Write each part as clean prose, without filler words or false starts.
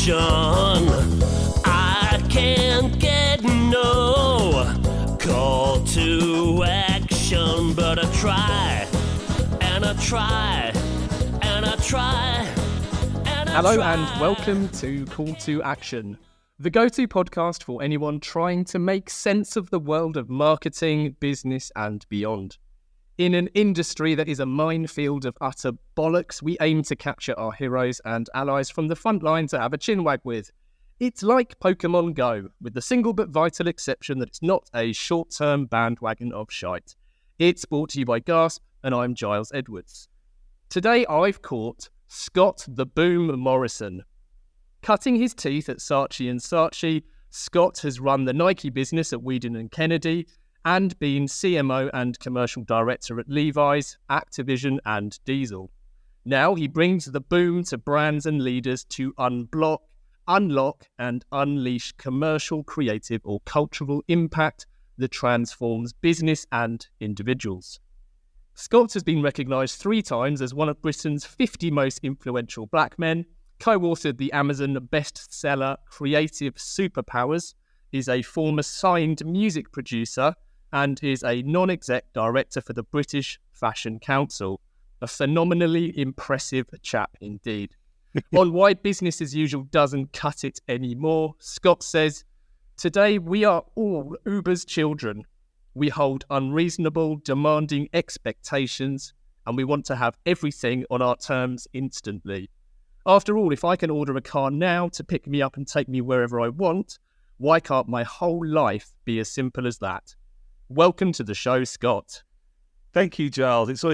action. I can't get no call to action, but I try, and I try, and I try, and I Hello try. and welcome to Call to Action, the go-to podcast for anyone trying to make sense of the world of marketing, business and beyond. In an industry that is a minefield of utter bollocks, we aim to capture our heroes and allies from the front line to have a chinwag with. It's like Pokemon Go, with the single but vital exception that it's not a short-term bandwagon of shite. It's brought to you by Gasp, and I'm Giles Edwards. Today I've caught Scott The Boom Morrison. Cutting his teeth at Saatchi and Saatchi, Scott has run the Nike business at Wieden and Kennedy and been CMO and Commercial Director at Levi's, Activision and Diesel. Now he brings the boom to brands and leaders to unblock, unlock and unleash commercial, creative or cultural impact that transforms business and individuals. Scott has been recognised 3 times as one of Britain's 50 most influential black men, co-authored the Amazon bestseller Creative Superpowers, is a former signed music producer, and is a non-exec director for the British Fashion Council. A phenomenally impressive chap indeed. On why business as usual doesn't cut it anymore, Scott says, "Today we are all Uber's children. We hold unreasonable, demanding expectations, and we want to have everything on our terms instantly. After all, if I can order a car now to pick me up and take me wherever I want, why can't my whole life be as simple as that?" Welcome to the show, Scott. Thank you, Giles. It's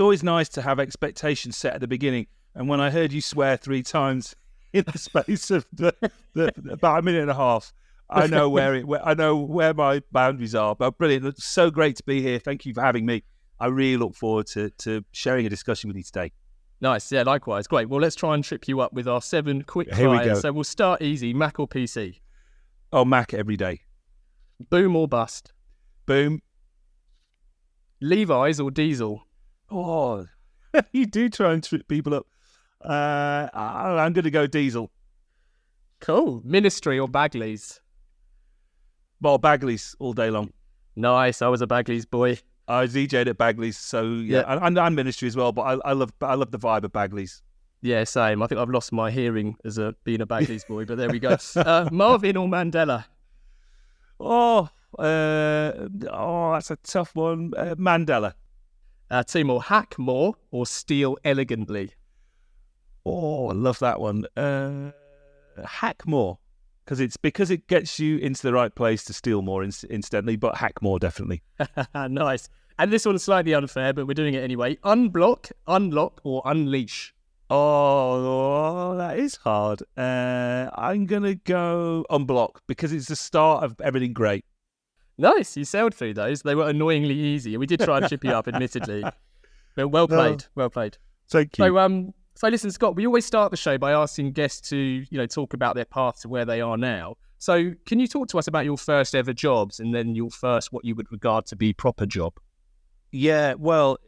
always nice to have expectations set at the beginning. And when I heard you swear 3 times in the space of about a minute and a half, I know where my boundaries are. But brilliant! It's so great to be here. Thank you for having me. I really look forward to sharing a discussion with you today. Nice, yeah, likewise. Great. Well, let's try and trip you up with our 7 quick Here we fires. go. So we'll start easy. Mac or PC? Oh, Mac every day. Boom or bust? Boom. Levi's or Diesel? Oh, you do try and trip people up. I'm going to go Diesel. Cool. Ministry or Bagley's? Well, Bagley's all day long. Nice. I was a Bagley's boy. I DJ'd at Bagley's, so yeah. And Ministry as well. But I love the vibe of Bagley's. Yeah, same. I think I've lost my hearing as being a Bagley's boy, but there we go. Marvin or Mandela? That's a tough one. Mandela. Two more. Hack more or steal elegantly? Oh, I love that one. Hack more, because it gets you into the right place to steal more instantly. But hack more, definitely. Nice. And this one's slightly unfair, but we're doing it anyway. Unblock, unlock, or unleash? Oh, that is hard. I'm gonna go unblock because it's the start of everything great. Nice, you sailed through those. They were annoyingly easy. We did try and chip you up, admittedly. But well played, well played. Thank you. So listen, Scott, we always start the show by asking guests to, talk about their path to where they are now. So can you talk to us about your first ever jobs and then your first, what you would regard to be proper job? Yeah, well,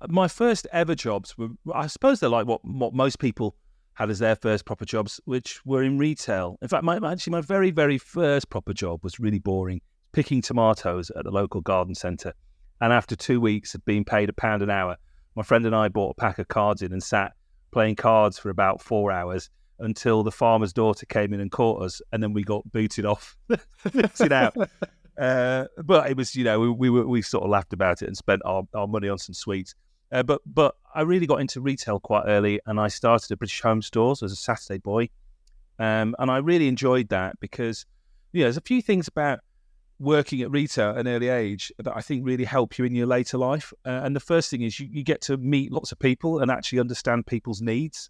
my first ever jobs were, I suppose they're like what most people had as their first proper jobs, which were in retail. In fact, my very, very first proper job was really boring. Picking tomatoes at the local garden centre. And after 2 weeks of being paid £1 an hour, my friend and I bought a pack of cards in and sat playing cards for about 4 hours until the farmer's daughter came in and caught us, and then we got booted off, booted out. But it was, we sort of laughed about it and spent our money on some sweets. But I really got into retail quite early, and I started at British Home Stores as a Saturday boy. And I really enjoyed that because, there's a few things about working at retail at an early age that I think really help you in your later life. And the first thing is you get to meet lots of people and actually understand people's needs.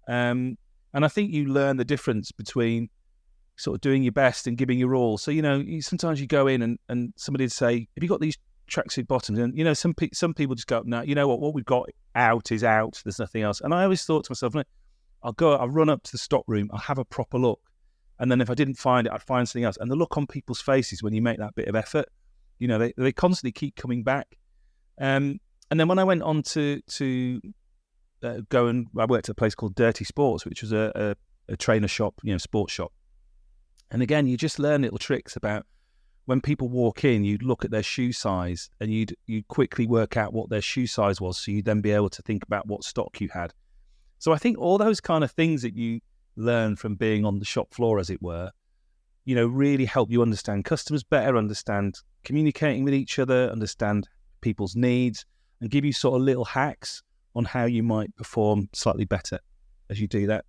And I think you learn the difference between sort of doing your best and giving your all. So, sometimes you go in and somebody would say, have you got these tracksuit bottoms? And, some people just go, no, you know what we've got out is out. There's nothing else. And I always thought to myself, I'll run up to the stock room, I'll have a proper look. And then if I didn't find it, I'd find something else. And the look on people's faces when you make that bit of effort, they constantly keep coming back. And then when I went on to I worked at a place called Dirty Sports, which was a a trainer shop, sports shop. And again, you just learn little tricks about when people walk in, you'd look at their shoe size and you'd quickly work out what their shoe size was. So you'd then be able to think about what stock you had. So I think all those kind of things that you learn from being on the shop floor, as it were, really help you understand customers better, understand communicating with each other, understand people's needs, and give you sort of little hacks on how you might perform slightly better as you do that.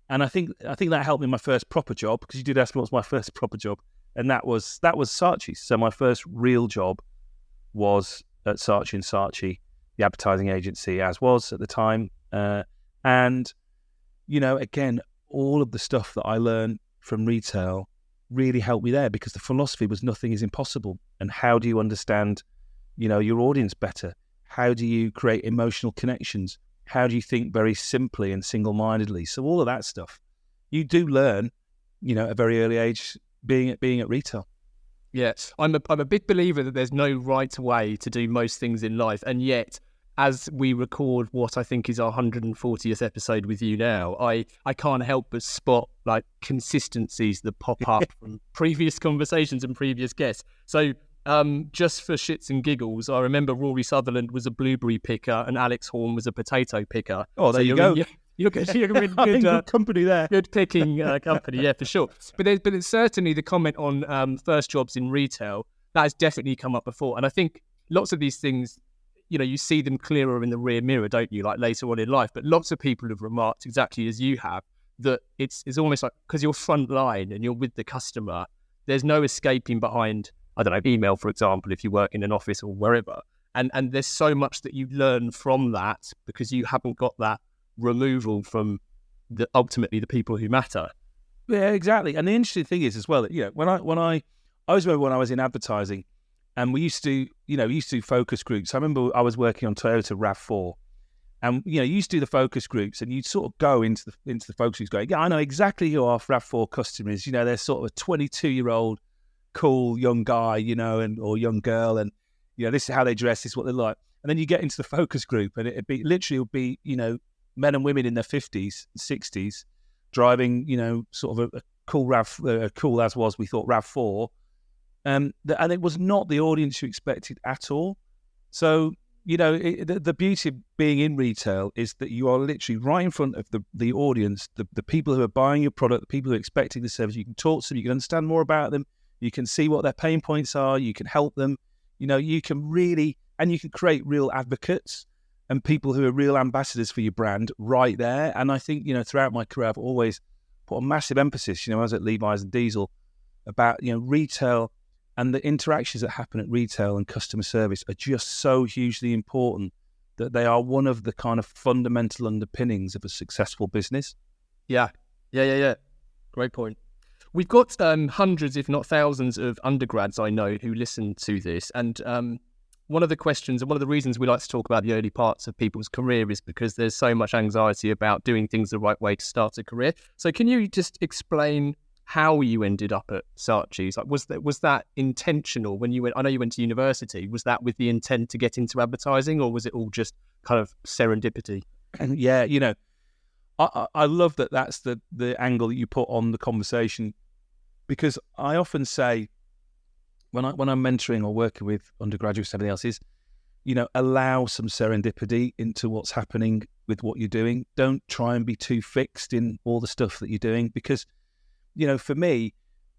And I think that helped me in my first proper job, because you did ask me what was my first proper job, and that was Saatchi. So my first real job was at Saatchi and Saatchi, the advertising agency, as was at the time. And again, all of the stuff that I learned from retail really helped me there, because the philosophy was nothing is impossible. And how do you understand, your audience better? How do you create emotional connections? How do you think very simply and single-mindedly? So all of that stuff you do learn, at a very early age, being at retail. Yeah, I'm a big believer that there's no right way to do most things in life, and yet, as we record what I think is our 140th episode with you now, I can't help but spot like consistencies that pop up from previous conversations and previous guests. So just for shits and giggles, I remember Rory Sutherland was a blueberry picker and Alex Horn was a potato picker. Oh, there you go. You're good company there. Good picking company, yeah, for sure. But it's certainly the comment on first jobs in retail, that has definitely come up before. And I think lots of these things, you see them clearer in the rear mirror, don't you, like later on in life. But lots of people have remarked, exactly as you have, that it's almost like, because you're front line and you're with the customer, there's no escaping behind, I don't know, email, for example, if you work in an office or wherever. And there's so much that you learn from that, because you haven't got that removal from ultimately the people who matter. Yeah, exactly. And the interesting thing is as well that, when I always remember when I was in advertising, and we used to do focus groups. I remember I was working on Toyota RAV4, and you used to do the focus groups, and you'd sort of go into the focus groups going, yeah, I know exactly who our RAV4 customer is. They're sort of a 22-year-old cool young guy, or young girl, and this is how they dress, this is what they're like. And then you get into the focus group, and it'd be men and women in their 50s, 60s, driving, sort of a cool cool as was, we thought, RAV4. And it was not the audience you expected at all. So, the beauty of being in retail is that you are literally right in front of the audience, the people who are buying your product, the people who are expecting the service. You can talk to them, you can understand more about them, you can see what their pain points are, you can help them, you can really, and you can create real advocates and people who are real ambassadors for your brand right there. And I think, throughout my career, I've always put a massive emphasis, I was at Levi's and Diesel, about, retail, and the interactions that happen at retail and customer service are just so hugely important that they are one of the kind of fundamental underpinnings of a successful business. Yeah. Great point. We've got hundreds, if not thousands, of undergrads I know who listen to this. And one of the questions and one of the reasons we like to talk about the early parts of people's career is because there's so much anxiety about doing things the right way to start a career. So can you just explain how you ended up at Saatchi's? Like, was that intentional when you went? I know you went to university. Was that with the intent to get into advertising, or was it all just kind of serendipity? And yeah, I love that. That's the angle that you put on the conversation, because I often say when I'm mentoring or working with undergraduates, everything else is, allow some serendipity into what's happening with what you're doing. Don't try and be too fixed in all the stuff that you're doing, because for me,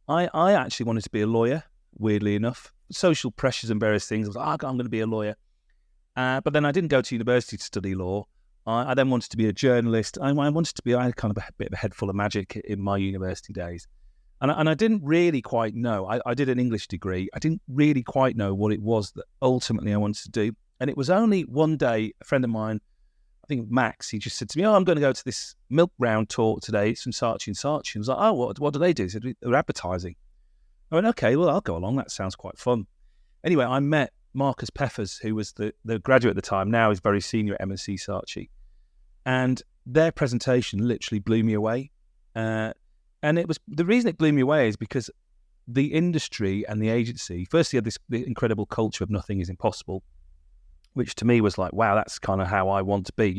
I actually wanted to be a lawyer, weirdly enough. Social pressures and various things. I was like, I'm going to be a lawyer. But then I didn't go to university to study law. I then wanted to be a journalist. I had kind of a bit of a head full of magic in my university days. And I didn't really quite know. I did an English degree. I didn't really quite know what it was that ultimately I wanted to do. And it was only one day, a friend of mine, I think Max, he just said to me, I'm going to go to this milk round talk today. It's from Saatchi and Saatchi. I was like, oh, what do they do? He said, they're advertising. I went, okay, well, I'll go along. That sounds quite fun. Anyway, I met Marcus Peffers, who was the graduate at the time. Now he's very senior at M&C Saatchi. And their presentation literally blew me away. And it was, the reason it blew me away is because the industry and the agency, firstly, had the incredible culture of nothing is impossible, which to me was like, wow, that's kind of how I want to be.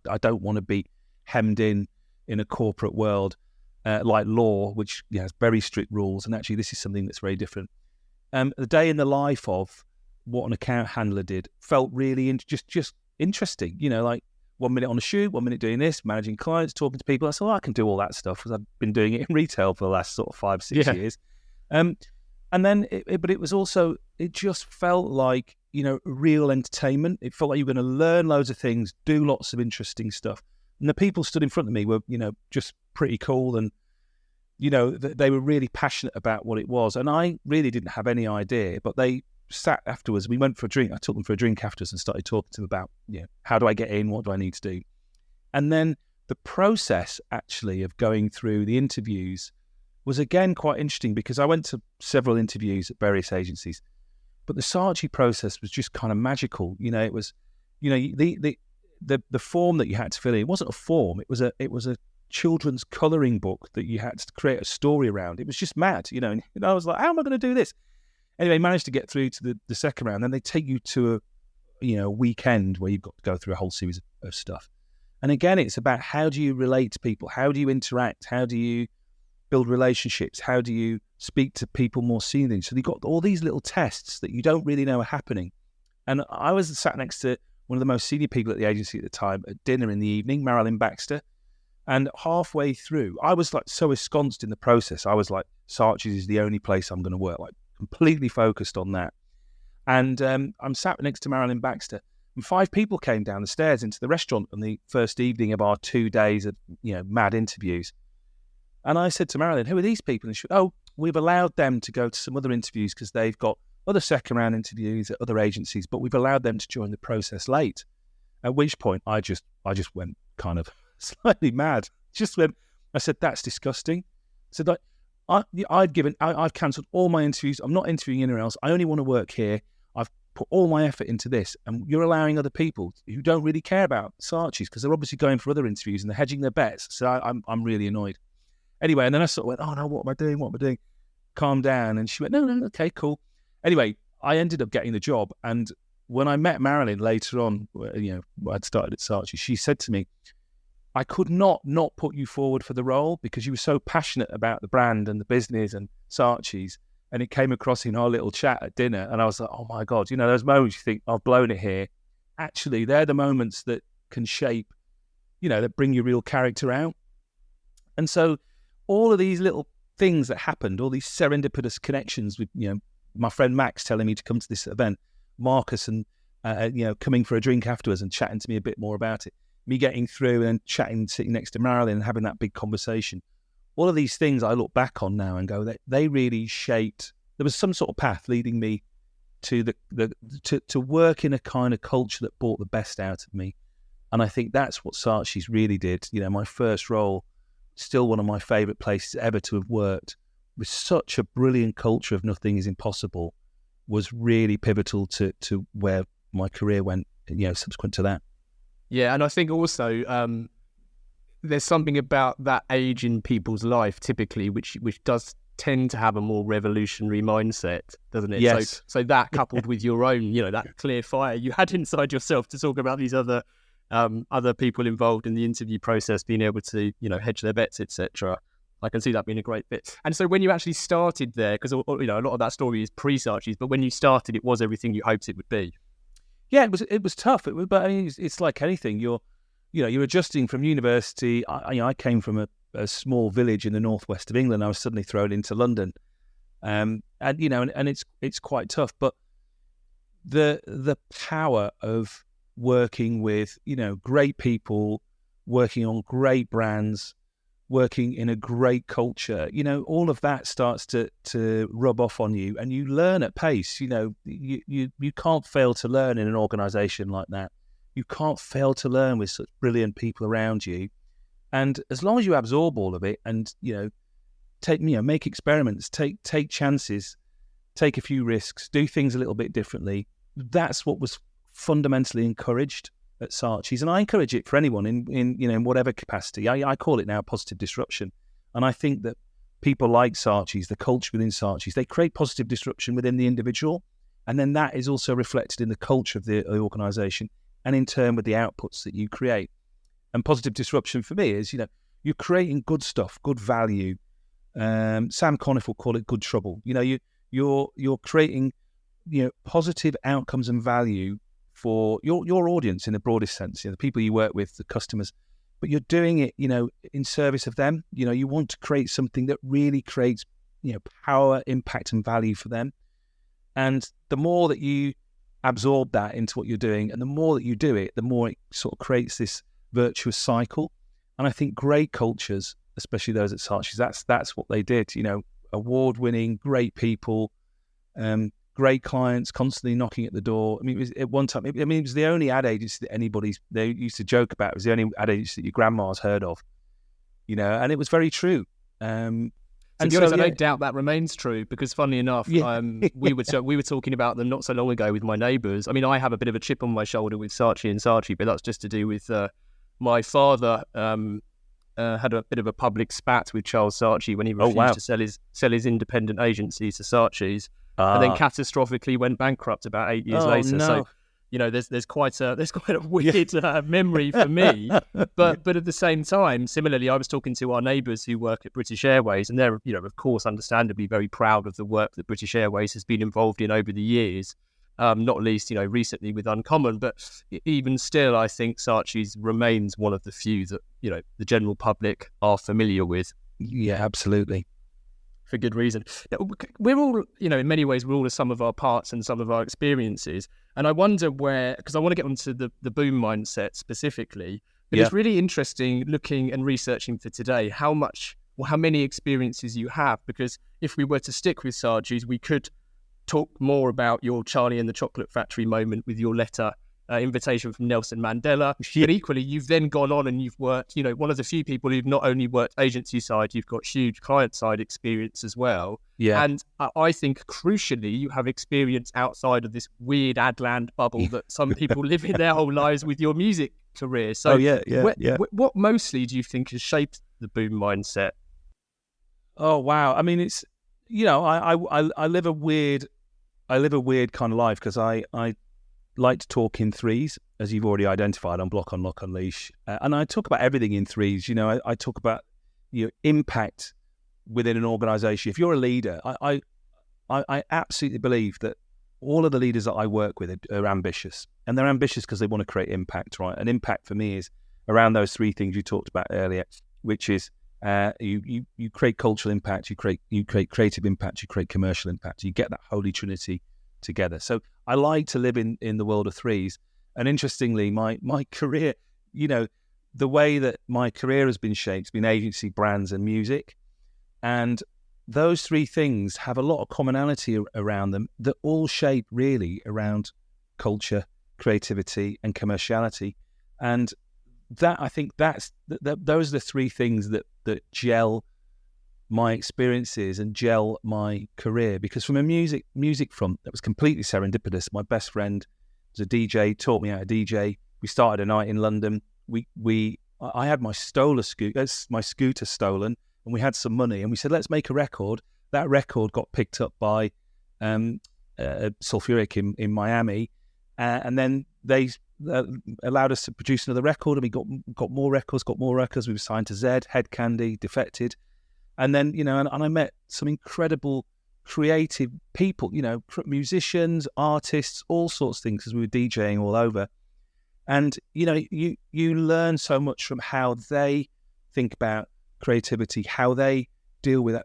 I don't want to be hemmed in in a corporate world like law, which has very strict rules. And actually, this is something that's very different. The day in the life of what an account handler did felt really just interesting. Like 1 minute on a shoot, 1 minute doing this, managing clients, talking to people. I said, I can do all that stuff because I've been doing it in retail for the last sort of 5-6 years. And then, but it was also, it just felt like, real entertainment. It felt like you were going to learn loads of things, do lots of interesting stuff. And the people stood in front of me were, just pretty cool. And, they were really passionate about what it was. And I really didn't have any idea, but they sat afterwards. We went for a drink. I took them for a drink afterwards and started talking to them about, how do I get in? What do I need to do? And then the process actually of going through the interviews was again quite interesting because I went to several interviews at various agencies, but the Saatchi process was just kind of magical. It was, the form that you had to fill in, it wasn't a form. It was a children's colouring book that you had to create a story around. It was just mad, and I was like, how am I going to do this? Anyway, managed to get through to the second round. Then they take you to a weekend where you've got to go through a whole series of stuff. And again, it's about how do you relate to people? How do you interact? How do you build relationships? How do you speak to people more seniorly? So you've got all these little tests that you don't really know are happening. And I was sat next to one of the most senior people at the agency at the time at dinner in the evening, Marilyn Baxter. And halfway through, I was like so ensconced in the process. I was like, Saatchi's is the only place I'm going to work, like completely focused on that. And I'm sat next to Marilyn Baxter, and 5 people came down the stairs into the restaurant on the first evening of our 2 days of mad interviews. And I said to Marilyn, who are these people? And she went, we've allowed them to go to some other interviews because they've got other second round interviews at other agencies, but we've allowed them to join the process late. At which point I just went kind of slightly mad. I said, that's disgusting. I said, like, I've cancelled all my interviews. I'm not interviewing anywhere else. I only want to work here. I've put all my effort into this, and you're allowing other people who don't really care about Saatchi's because they're obviously going for other interviews and they're hedging their bets. So I'm really annoyed. Anyway, and then I sort of went, oh no, what am I doing? Calm down. And she went, no, okay, cool. Anyway, I ended up getting the job. And when I met Marilyn later on, I'd started at Saatchi, she said to me, I could not put you forward for the role because you were so passionate about the brand and the business and Saatchi's. And it came across in our little chat at dinner. And I was like, oh my God, those moments you think, I've blown it here. Actually, they're the moments that can shape, that bring your real character out. And so all of these little things that happened, all these serendipitous connections with, my friend Max telling me to come to this event, Marcus and, coming for a drink afterwards and chatting to me a bit more about it, me getting through and chatting, sitting next to Marilyn and having that big conversation. All of these things I look back on now and go, they really shaped, there was some sort of path leading me to to work in a kind of culture that brought the best out of me. And I think that's what Saatchi's really did. My first role, still one of my favourite places ever to have worked, with such a brilliant culture of nothing is impossible, was really pivotal to where my career went, subsequent to that. Yeah, and I think also there's something about that age in people's life typically which does tend to have a more revolutionary mindset, doesn't it? Yes. So that coupled with your own, that clear fire you had inside yourself to talk about these other people involved in the interview process being able to, hedge their bets, etc. I can see that being a great fit. And so when you actually started there, because a lot of that story is pre-Saatchi's, but when you started, it was everything you hoped it would be. Yeah, it was tough. But it's like anything. You're adjusting from university. I came from a small village in the northwest of England. I was suddenly thrown into London, and it's quite tough. But the power of working with great people, working on great brands, working in a great culture, all of that starts to rub off on you, and you learn at pace. You can't fail to learn in an organization like that. You can't fail to learn with such brilliant people around you. And as long as you absorb all of it and, make experiments, take chances, take a few risks, do things a little bit differently, that's what was fundamentally encouraged at Saatchi's. And I encourage it for anyone in whatever capacity. I call it now positive disruption. And I think that people like Saatchi's, the culture within Saatchi's, they create positive disruption within the individual. And then that is also reflected in the culture of the organization and in turn with the outputs that you create. And positive disruption for me is, you're creating good stuff, good value. Sam Conniff will call it good trouble. You're creating positive outcomes and value for your audience in the broadest sense, the people you work with, the customers, but you're doing it, in service of them. You want to create something that really creates, power, impact, and value for them. And the more that you absorb that into what you're doing, and the more that you do it, the more it sort of creates this virtuous cycle. And I think great cultures, especially those at Saatchi's, that's what they did. Award-winning, great people, great clients, constantly knocking at the door. I mean, it was at one time. It was the only ad agency that they used to joke about. It was the only ad agency that your grandma's heard of. And it was very true. To be honest, I don't doubt that remains true, because funnily enough, we were talking about them not so long ago with my neighbours. I mean, I have a bit of a chip on my shoulder with Saatchi and Saatchi, but that's just to do with my father had a bit of a public spat with Charles Saatchi when he refused to sell his independent agency to Saatchi's, and then catastrophically went bankrupt about 8 years later. No. So, there's quite a weird memory for me. But at the same time, similarly, I was talking to our neighbours who work at British Airways, and they're, of course, understandably very proud of the work that British Airways has been involved in over the years. Not least, recently with Uncommon, but even still, I think Saatchi's remains one of the few that, the general public are familiar with. Yeah, absolutely. For good reason. We're all, in many ways, we're all the sum of our parts and some of our experiences. And I wonder because I want to get onto the boom mindset specifically, but it's really interesting looking and researching for today how many experiences you have, because if we were to stick with Saatchi's, we could talk more about your Charlie and the Chocolate Factory moment with your letter invitation from Nelson Mandela. But equally, you've then gone on and you've worked, one of the few people who've not only worked agency side, you've got huge client side experience as well. Yeah. And I think crucially, you have experience outside of this weird Adland bubble that some people live in their whole lives with your music career. So what mostly do you think has shaped the boom mindset? Oh, wow. I mean, it's, I live a weird kind of life, because I like to talk in threes, as you've already identified, unblock, unlock, unleash. And I talk about everything in threes. I talk about impact within an organization. If you're a leader, I absolutely believe that all of the leaders that I work with are ambitious. And they're ambitious because they want to create impact, right? And impact for me is around those three things you talked about earlier, which is you create cultural impact, you create creative impact, you create commercial impact. You get that holy trinity together. So I like to live in the world of threes. And interestingly, my career, the way that my career has been shaped has been agency, brands, and music. And those three things have a lot of commonality around them that all shape really around culture, creativity, and commerciality. And that, I think those are the three things that gel my experiences and gel my career. Because from a music front, that was completely serendipitous. My best friend was a DJ, taught me how to DJ. We started a night in London. I had my scooter stolen, and we had some money, and we said, let's make a record. That record got picked up by Sulfuric in Miami, and then they allowed us to produce another record, and we got more records. We were signed to Z, Head Candy, Defected. And then, and I met some incredible creative people, musicians, artists, all sorts of things, because we were DJing all over. And, you learn so much from how they think about creativity, how they deal with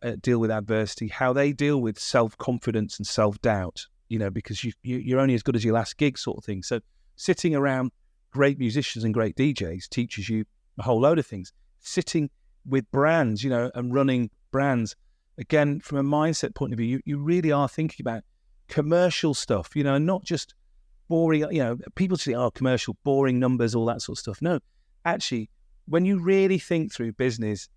adversity, how they deal with self-confidence and self-doubt, because you're only as good as your last gig, sort of thing. So sitting around great musicians and great DJs teaches you a whole load of things. Sitting with brands, and running brands, again, from a mindset point of view, you really are thinking about commercial stuff, and not just boring, people say, commercial, boring numbers, all that sort of stuff. No, actually, when you really think through business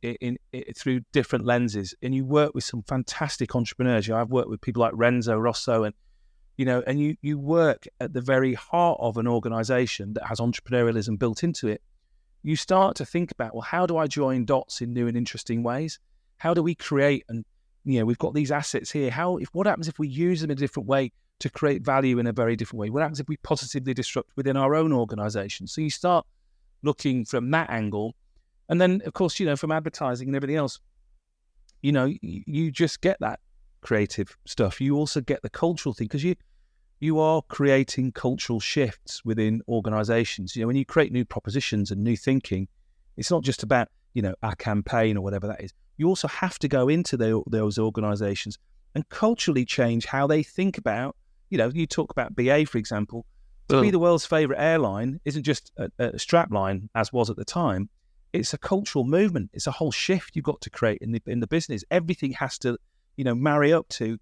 through different lenses, and you work with some fantastic entrepreneurs, I've worked with people like Renzo Rosso, and you work at the very heart of an organization that has entrepreneurialism built into it. You start to think about, well, how do I join dots in new and interesting ways? How do we create, and we've got these assets here. What happens if we use them in a different way to create value in a very different way? What happens if we positively disrupt within our own organization? So you start looking from that angle, And then, of course, from advertising and everything else, you just get that creative stuff. You also get the cultural thing, because you are creating cultural shifts within organizations. When you create new propositions and new thinking, it's not just about, our campaign or whatever that is. You also have to go into those organizations and culturally change how they think about, you talk about BA, for example. To be the world's favorite airline isn't just a strapline, as was at the time. It's a cultural movement. It's a whole shift you've got to create in the business. Everything has to, marry up to,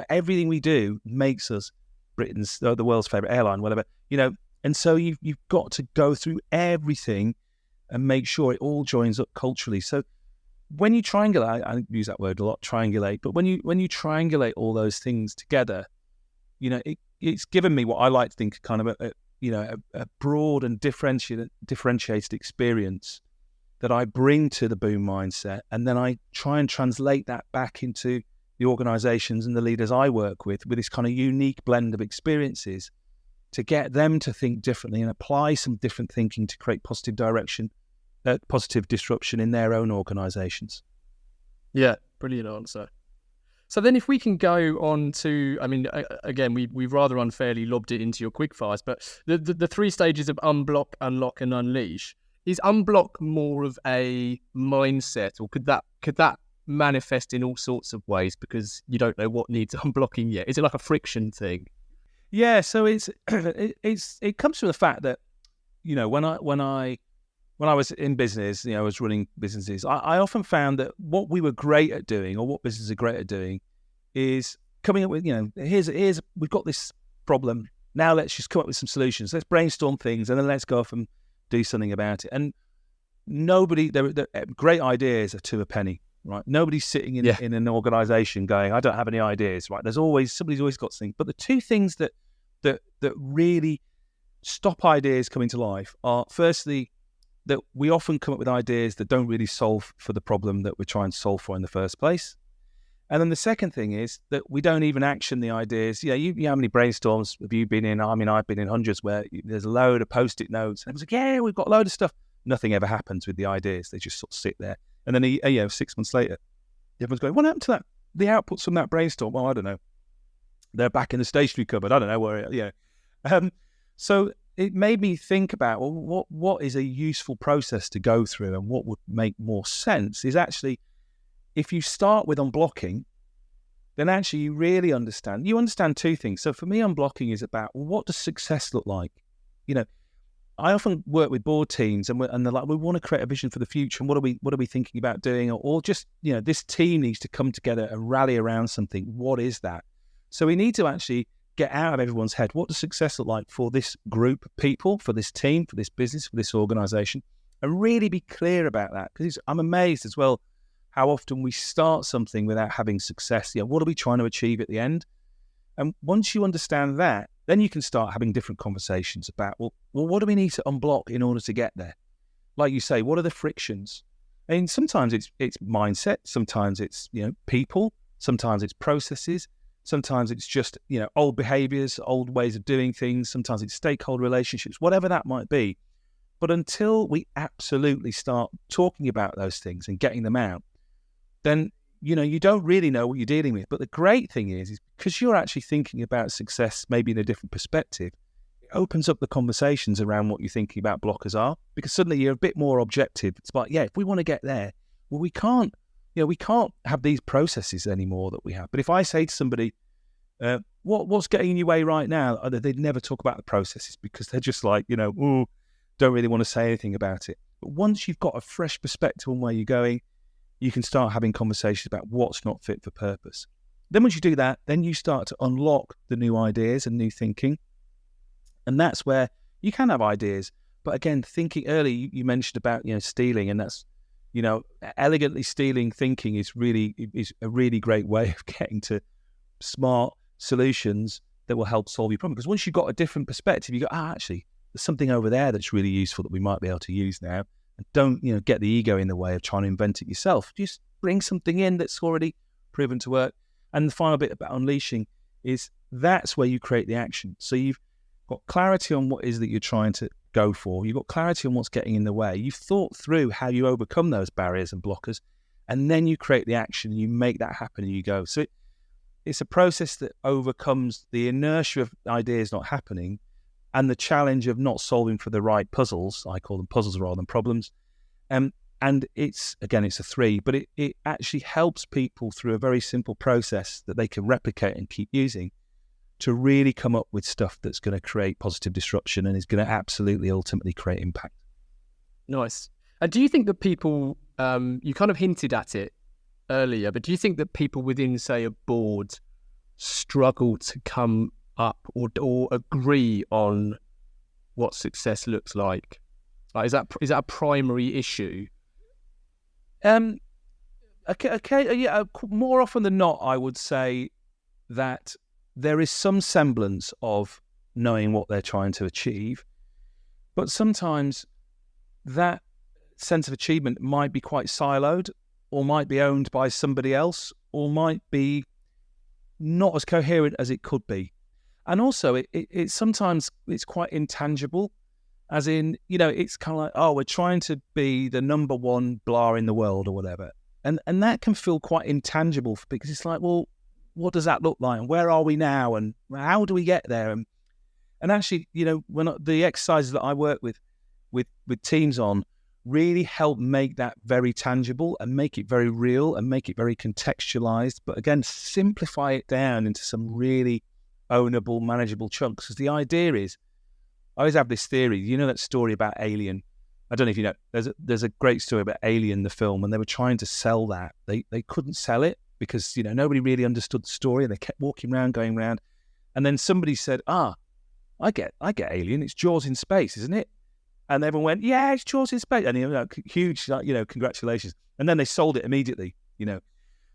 everything we do makes us the world's favorite airline, whatever, and so you've got to go through everything and make sure it all joins up culturally. So when you triangulate, I use that word a lot, triangulate, but when you triangulate all those things together, it's given me what I like to think kind of a broad and differentiated experience that I bring to the boom mindset, and then I try and translate that back into the organizations and the leaders I work with this kind of unique blend of experiences to get them to think differently and apply some different thinking to create positive disruption in their own organizations. Yeah, brilliant answer. So then if we can go on to, again, we've rather unfairly lobbed it into your quickfires, but the 3 stages of unblock, unlock and unleash, is unblock more of a mindset, or could that manifest in all sorts of ways because you don't know what needs unblocking yet? Is it like a friction thing? Yeah, so it comes from the fact that, when I was in business, I was running businesses, I often found that what we were great at doing, or what businesses are great at doing, is coming up with, here's we've got this problem, now let's just come up with some solutions, let's brainstorm things, and then let's go off and do something about it. And great ideas are to a penny, right? Nobody's sitting in an organization going, I don't have any ideas, right? Somebody's always got something. But the 2 things that really stop ideas coming to life are, firstly, that we often come up with ideas that don't really solve for the problem that we're trying to solve for in the first place. And then the second thing is that we don't even action the ideas. How many brainstorms have you been in? I've been in hundreds where there's a load of Post-it notes. And everyone's like, we've got a load of stuff. Nothing ever happens with the ideas. They just sort of sit there. And then 6 months later, everyone's going, what happened to that? The outputs from that brainstorm? Well, I don't know. They're back in the stationery cupboard. I don't know where. So it made me think about, well, what is a useful process to go through, and what would make more sense is actually, if you start with unblocking, then actually you really understand 2 things. So for me, unblocking is about, well, what does success look like? I often work with board teams, and they're like, we want to create a vision for the future, and what are we thinking about doing? Or just, this team needs to come together and rally around something. What is that? So we need to actually get out of everyone's head, what does success look like for this group of people, for this team, for this business, for this organization, and really be clear about that. Because I'm amazed as well how often we start something without having success. What are we trying to achieve at the end? And once you understand that, then you can start having different conversations about, well, what do we need to unblock in order to get there? Like you say, what are the frictions? Sometimes it's mindset, sometimes it's, people, sometimes it's processes, sometimes it's just, old behaviors, old ways of doing things, sometimes it's stakeholder relationships, whatever that might be. But until we absolutely start talking about those things and getting them out, then, you don't really know what you're dealing with. But the great thing is because you're actually thinking about success maybe in a different perspective, it opens up the conversations around what you're thinking about blockers are, because suddenly you're a bit more objective. It's like, if we want to get there, well, we can't have these processes anymore that we have. But if I say to somebody, what's getting in your way right now? They'd never talk about the processes because they're just like, don't really want to say anything about it. But once you've got a fresh perspective on where you're going, you can start having conversations about what's not fit for purpose. Then once you do that, then you start to unlock the new ideas and new thinking. And that's where you can have ideas. But again, thinking early, you mentioned about, stealing, and that's, elegantly stealing thinking is a really great way of getting to smart solutions that will help solve your problem. Because once you've got a different perspective, you go, actually, there's something over there that's really useful that we might be able to use now. And don't, get the ego in the way of trying to invent it yourself. Just bring something in that's already proven to work. And the final bit about unleashing is that's where you create the action. So you've got clarity on what it is that you're trying to go for. You've got clarity on what's getting in the way. You've thought through how you overcome those barriers and blockers, and then you create the action and you make that happen and you go. So it's a process that overcomes the inertia of ideas not happening and the challenge of not solving for the right puzzles. I call them puzzles rather than problems. And it's a 3, but it actually helps people through a very simple process that they can replicate and keep using to really come up with stuff that's going to create positive disruption and is going to absolutely ultimately create impact. Nice. And do you think that people, you kind of hinted at it earlier, but do you think that people within, say, a board struggle to come up or agree on what success looks like? Like, is that a primary issue? More often than not, I would say that there is some semblance of knowing what they're trying to achieve, but sometimes that sense of achievement might be quite siloed, or might be owned by somebody else, or might be not as coherent as it could be. And also, it sometimes it's quite intangible. As in, it's kind of like, oh, we're trying to be the number one blah in the world or whatever. And that can feel quite intangible because it's like, well, what does that look like? And where are we now? And how do we get there? And actually, when the exercises that I work with teams on really help make that very tangible and make it very real and make it very contextualized. But again, simplify it down into some really ownable, manageable chunks. Because the idea is, I always have this theory, that story about Alien. I don't know if you know, there's a great story about Alien, the film, and they were trying to sell that. They couldn't sell it because, nobody really understood the story and they kept walking around, going around. And then somebody said, I get Alien, it's Jaws in space, isn't it? And everyone went, yeah, it's Jaws in space. And, huge, congratulations. And then they sold it immediately,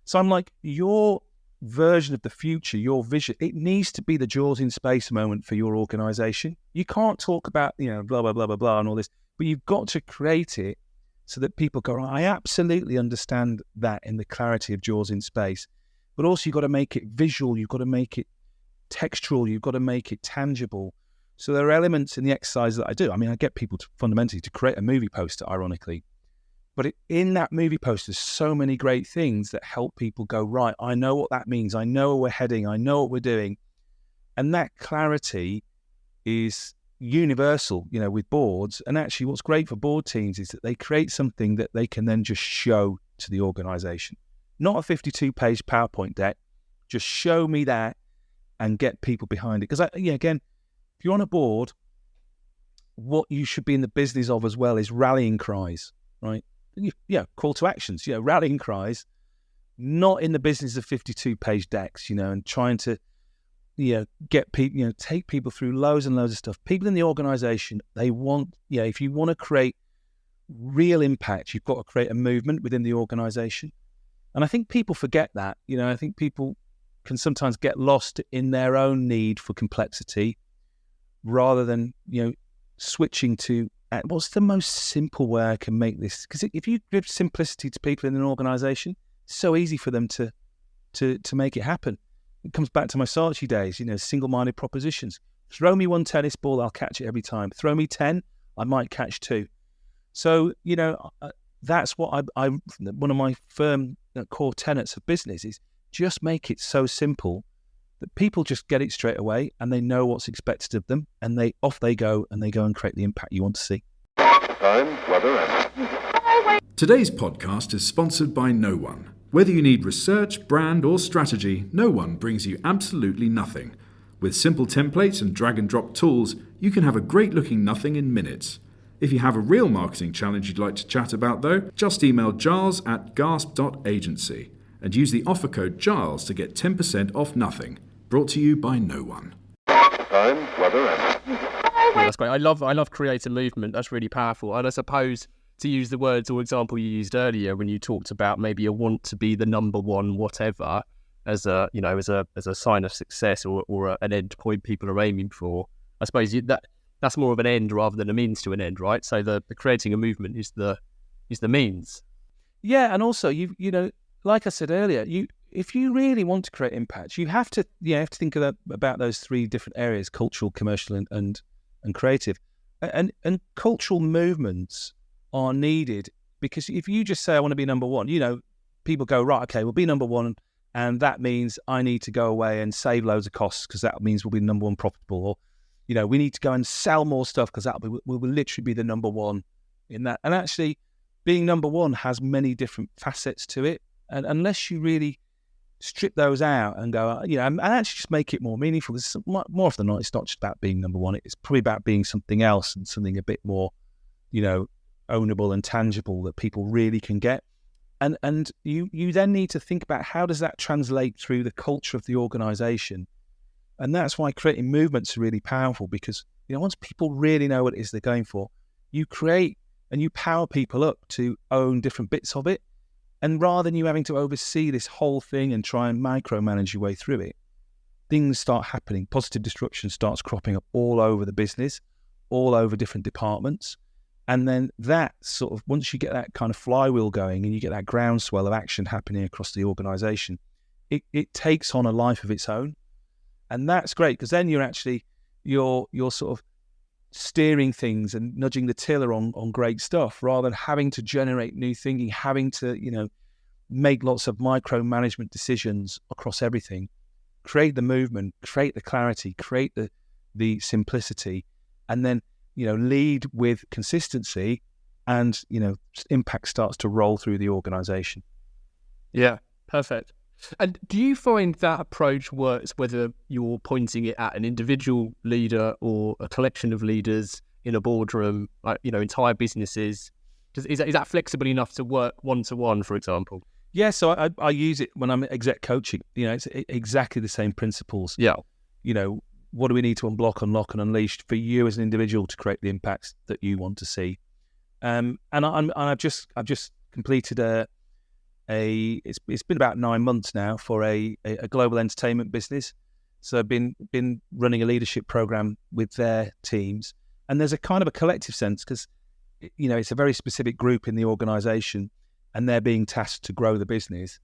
So I'm like, your version of the future, your vision, it needs to be the Jaws in space moment for your organization. You can't talk about, blah, blah, blah, blah, blah, and all this, but you've got to create it so that people go, I absolutely understand that in the clarity of Jaws in space. But also you've got to make it visual, you've got to make it textual, you've got to make it tangible. So there are elements in the exercise that I do. I mean, I get people to fundamentally to create a movie poster, ironically. But in that movie poster, there's so many great things that help people go, right, I know what that means. I know where we're heading. I know what we're doing. And that clarity is universal, with boards. And actually what's great for board teams is that they create something that they can then just show to the organization. Not a 52-page PowerPoint deck. Just show me that and get people behind it. Because, again, if you're on a board, what you should be in the business of as well is rallying cries, right? Call to actions, rallying cries, not in the business of 52-page decks, and trying to, get people, take people through loads and loads of stuff. People in the organization, they want, if you want to create real impact, you've got to create a movement within the organization. And I think people forget that, I think people can sometimes get lost in their own need for complexity rather than, switching to, what's the most simple way I can make this? Because if you give simplicity to people in an organization, it's so easy for them to make it happen. It comes back to my Saatchi days, single-minded propositions. Throw me one tennis ball, I'll catch it every time. Throw me 10, I might catch 2. So, that's what I one of my firm core tenets of business is just make it so simple that people just get it straight away and they know what's expected of them and off they go and create the impact you want to see. Time, weather, and... Today's podcast is sponsored by No One. Whether you need research, brand or strategy, No One brings you absolutely nothing. With simple templates and drag and drop tools, you can have a great looking nothing in minutes. If you have a real marketing challenge you'd like to chat about though, just email giles@gasp.agency and use the offer code GILES to get 10% off nothing. Brought to you by No One. Time, weather, and... Yeah, that's great. I love creative movement. That's really powerful. And I suppose, to use the words or example you used earlier when you talked about maybe a want to be the number one whatever as a sign of success or an end point people are aiming for. I suppose that's more of an end rather than a means to an end, right? So the creating a movement is the means. Yeah, and also like I said earlier, if you really want to create impact, you have to think about those 3 different areas: cultural, commercial, and creative. And cultural movements are needed, because if you just say, I want to be number one, people go, right, okay, we'll be number one. And that means I need to go away and save loads of costs, because that means we'll be number one profitable. Or, we need to go and sell more stuff, because we'll literally be the number one in that. And actually, being number one has many different facets to it. And unless you really strip those out and go, and actually just make it more meaningful, this is more often than not, it's not just about being number one. It's probably about being something else, and something a bit more, ownable and tangible that people really can get. And you then need to think about, how does that translate through the culture of the organization? And that's why creating movements are really powerful, because once people really know what it is they're going for, you create and you power people up to own different bits of it. And rather than you having to oversee this whole thing and try and micromanage your way through it, things start happening. Positive disruption starts cropping up all over the business, all over different departments. And then that sort of, once you get that kind of flywheel going and you get that groundswell of action happening across the organization, it takes on a life of its own. And that's great, because then you're sort of steering things and nudging the tiller on great stuff, rather than having to generate new thinking, having to, make lots of micromanagement decisions across everything. Create the movement, create the clarity, create the simplicity, and then lead with consistency, and, impact starts to roll through the organization. Yeah, perfect. And do you find that approach works whether you're pointing it at an individual leader or a collection of leaders in a boardroom, like, entire businesses? Is that flexible enough to work one-to-one, for example? Yeah, so I use it when I'm exec coaching. It's exactly the same principles. Yeah. What do we need to unblock, unlock, and unleash for you as an individual to create the impacts that you want to see? And I've just completed it's been about 9 months now for a global entertainment business. So I've been running a leadership program with their teams, and there's a kind of a collective sense, because it's a very specific group in the organization, and they're being tasked to grow the business.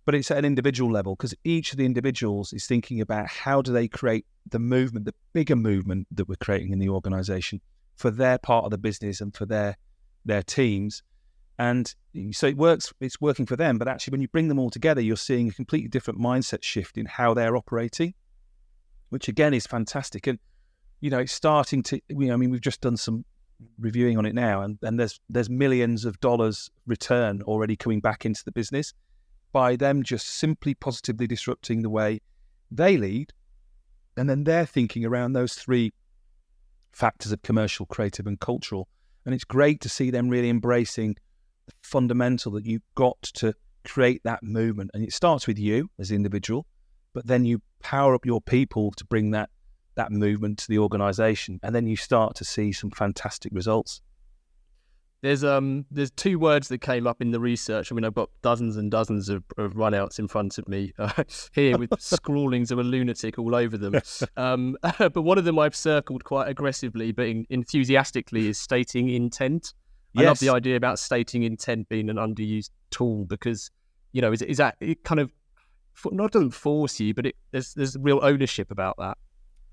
But it's at an individual level, because each of the individuals is thinking about, how do they create the movement, the bigger movement that we're creating in the organization for their part of the business and for their teams. And so it's working for them. But actually, when you bring them all together, you're seeing a completely different mindset shift in how they're operating, which again is fantastic. And, it's starting to, we've just done some reviewing on it now, and there's millions of dollars return already coming back into the business by them just simply positively disrupting the way they lead. And then they're thinking around those three factors of commercial, creative, and cultural. And it's great to see them really embracing the fundamental that you've got to create that movement. And it starts with you as an individual, but then you power up your people to bring that movement to the organization. And then you start to see some fantastic results. There's two words that came up in the research. I've got dozens and dozens of runouts in front of me here with scrawlings of a lunatic all over them. But one of them I've circled quite aggressively, but enthusiastically, is stating intent. Yes. I love the idea about stating intent being an underused tool, because, is that it kind of not doesn't force you, but there's real ownership about that.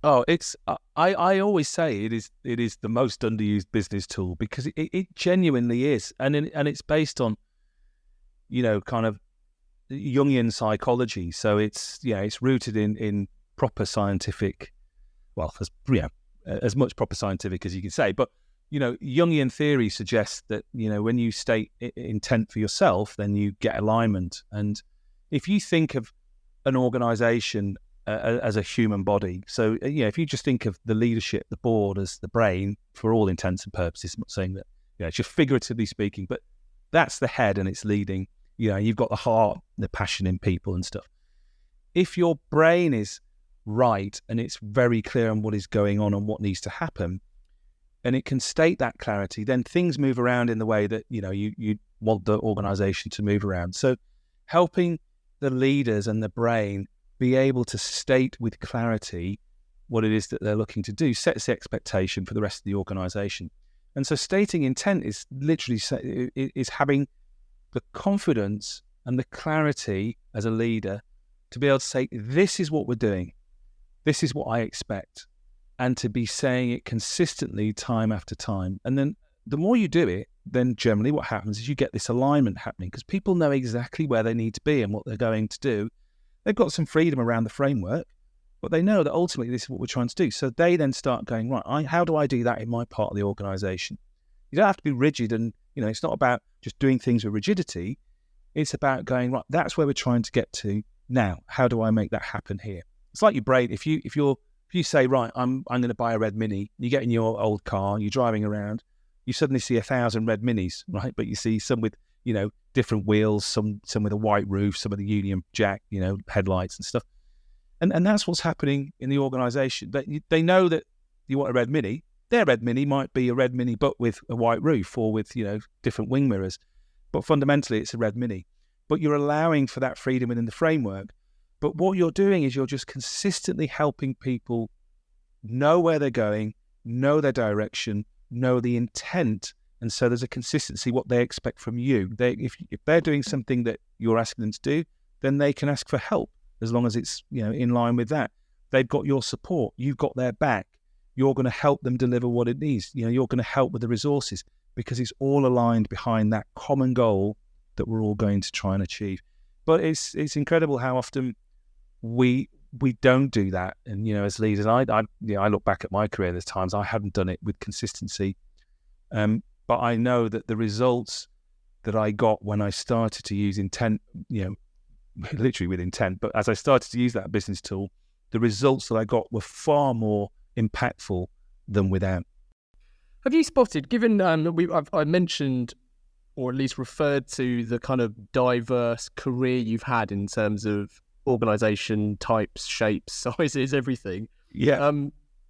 Oh, it's I always say it is the most underused business tool, because it genuinely is, and it's based on, kind of Jungian psychology. So it's rooted in proper scientific, as much proper scientific as you can say. But Jungian theory suggests that when you state intent for yourself, then you get alignment. And if you think of an organization as a human body. So, if you just think of the leadership, the board as the brain, for all intents and purposes, I'm not saying that, it's just figuratively speaking, but that's the head and it's leading. You've got the heart, the passion in people and stuff. If your brain is right and it's very clear on what is going on and what needs to happen, and it can state that clarity, then things move around in the way that, you want the organization to move around. So helping the leaders and the brain be able to state with clarity what it is that they're looking to do sets the expectation for the rest of the organization. And so stating intent is literally is having the confidence and the clarity as a leader to be able to say, this is what we're doing. This is what I expect. and to be saying it consistently time after time. And then the more you do it, then generally what happens is you get this alignment happening because people know exactly where they need to be and what they're going to do. They've got some freedom around the framework, but they know that ultimately this is what we're trying to do. So they then start going, right, how do I do that in my part of the organisation? You don't have to be rigid, and it's not about just doing things with rigidity. It's about going, right, that's where we're trying to get to now. How do I make that happen here? It's like your brain. If you say, right, I'm going to buy a red Mini, you get in your old car, you're driving around, you suddenly see 1,000 red Minis, right? But you see some with, different wheels, some with a white roof, some with a Union Jack, headlights and stuff. And that's what's happening in the organisation. They know that you want a red Mini. Their red Mini might be a red Mini, but with a white roof or with, different wing mirrors. But fundamentally, it's a red Mini. But you're allowing for that freedom within the framework. But what you're doing is you're just consistently helping people know where they're going, know their direction, know the intent. And so there's a consistency, what they expect from you. If they're doing something that you're asking them to do, then they can ask for help as long as it's in line with that. They've got your support. You've got their back. You're going to help them deliver what it needs. You're going to help with the resources because it's all aligned behind that common goal that we're all going to try and achieve. But it's incredible how often we don't do that. And as leaders, I look back at my career. There's times I haven't done it with consistency, but I know that the results that I got when I started to use intent, literally with intent, but as I started to use that business tool, the results that I got were far more impactful than without. Have you spotted, given I mentioned, or at least referred to, the kind of diverse career you've had in terms of organisation types, shapes, sizes, everything? Yeah.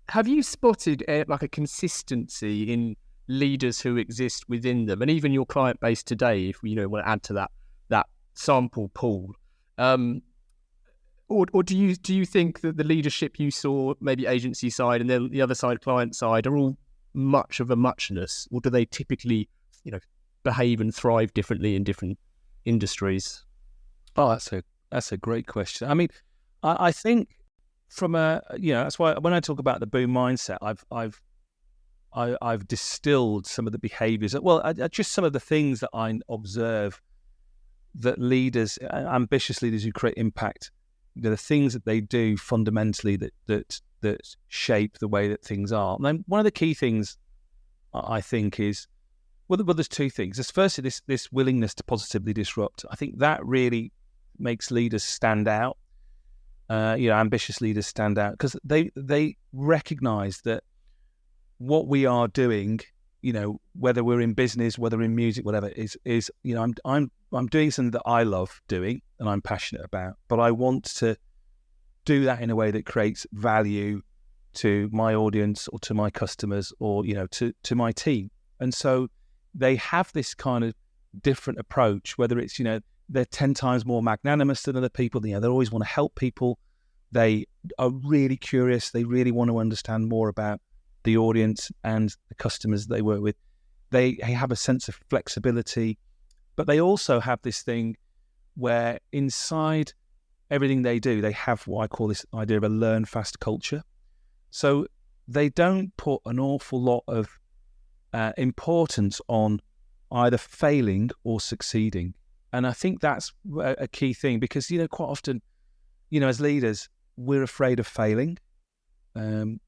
Have you spotted like a consistency in leaders who exist within them, and even your client base today, if we want to add to that sample pool? Or do you think that the leadership you saw, maybe agency side and then the other side, client side, are all much of a muchness, or do they typically, behave and thrive differently in different industries? Oh, that's a great question. I mean, I think from that's why when I talk about the boom mindset, I've distilled some of the behaviours. Well, just some of the things that I observe that leaders, ambitious leaders who create impact, the things that they do fundamentally that shape the way that things are. And then one of the key things I think is, well, there's two things. There's firstly this willingness to positively disrupt. I think that really makes leaders stand out. Ambitious leaders stand out because they recognise that what we are doing, whether we're in business, whether in music, whatever, is I'm doing something that I love doing and I'm passionate about, but I want to do that in a way that creates value to my audience or to my customers or, to my team. And so they have this kind of different approach, whether it's, they're 10 times more magnanimous than other people. They always want to help people. They are really curious. They really want to understand more about the audience and the customers they work with. They have a sense of flexibility, but they also have this thing where inside everything they do, they have what I call this idea of a learn fast culture. So they don't put an awful lot of importance on either failing or succeeding. And I think that's a key thing because, quite often, as leaders, we're afraid of failing.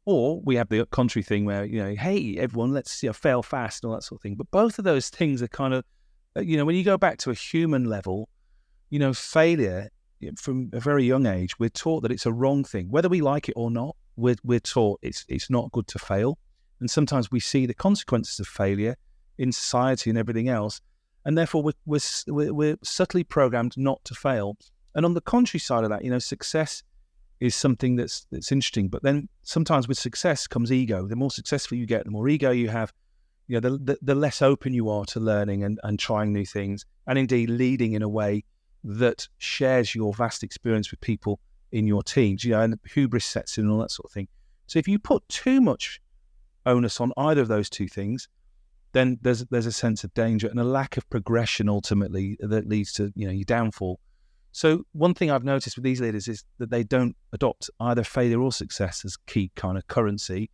Or we have the contrary thing where, hey, everyone, let's fail fast and all that sort of thing. But both of those things are kind of, when you go back to a human level, failure from a very young age, we're taught that it's a wrong thing. Whether we like it or not, we're taught it's not good to fail. And sometimes we see the consequences of failure in society and everything else. And therefore, we're subtly programmed not to fail. And on the contrary side of that, success is something that's interesting. But then sometimes with success comes ego. The more successful you get, the more ego you have, the less open you are to learning and trying new things, and indeed leading in a way that shares your vast experience with people in your teams, and the hubris sets in and all that sort of thing. So if you put too much onus on either of those two things, then there's a sense of danger and a lack of progression ultimately that leads to your downfall. So one thing I've noticed with these leaders is that they don't adopt either failure or success as key kind of currency.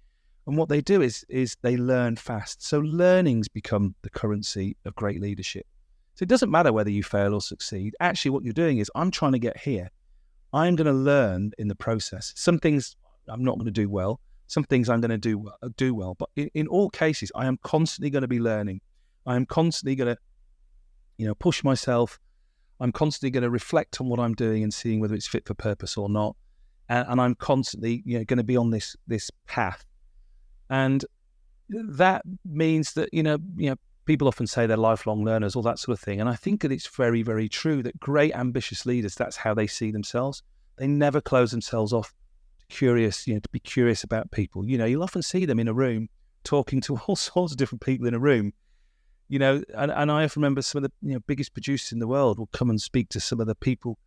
And what they do is they learn fast. So learnings become the currency of great leadership. So it doesn't matter whether you fail or succeed. Actually, what you're doing is, I'm trying to get here. I'm going to learn in the process. Some things I'm not going to do well. Some things I'm going to do well. But in all cases, I am constantly going to be learning. I am constantly going to, push myself. I'm constantly going to reflect on what I'm doing and seeing whether it's fit for purpose or not. And I'm constantly, going to be on this path. And that means that, people often say they're lifelong learners, all that sort of thing. And I think that it's very, very true that great, ambitious leaders, that's how they see themselves. They never close themselves off to be curious about people. You'll often see them in a room talking to all sorts of different people in a room. And I often remember some of the biggest producers in the world will come and speak to some of the people,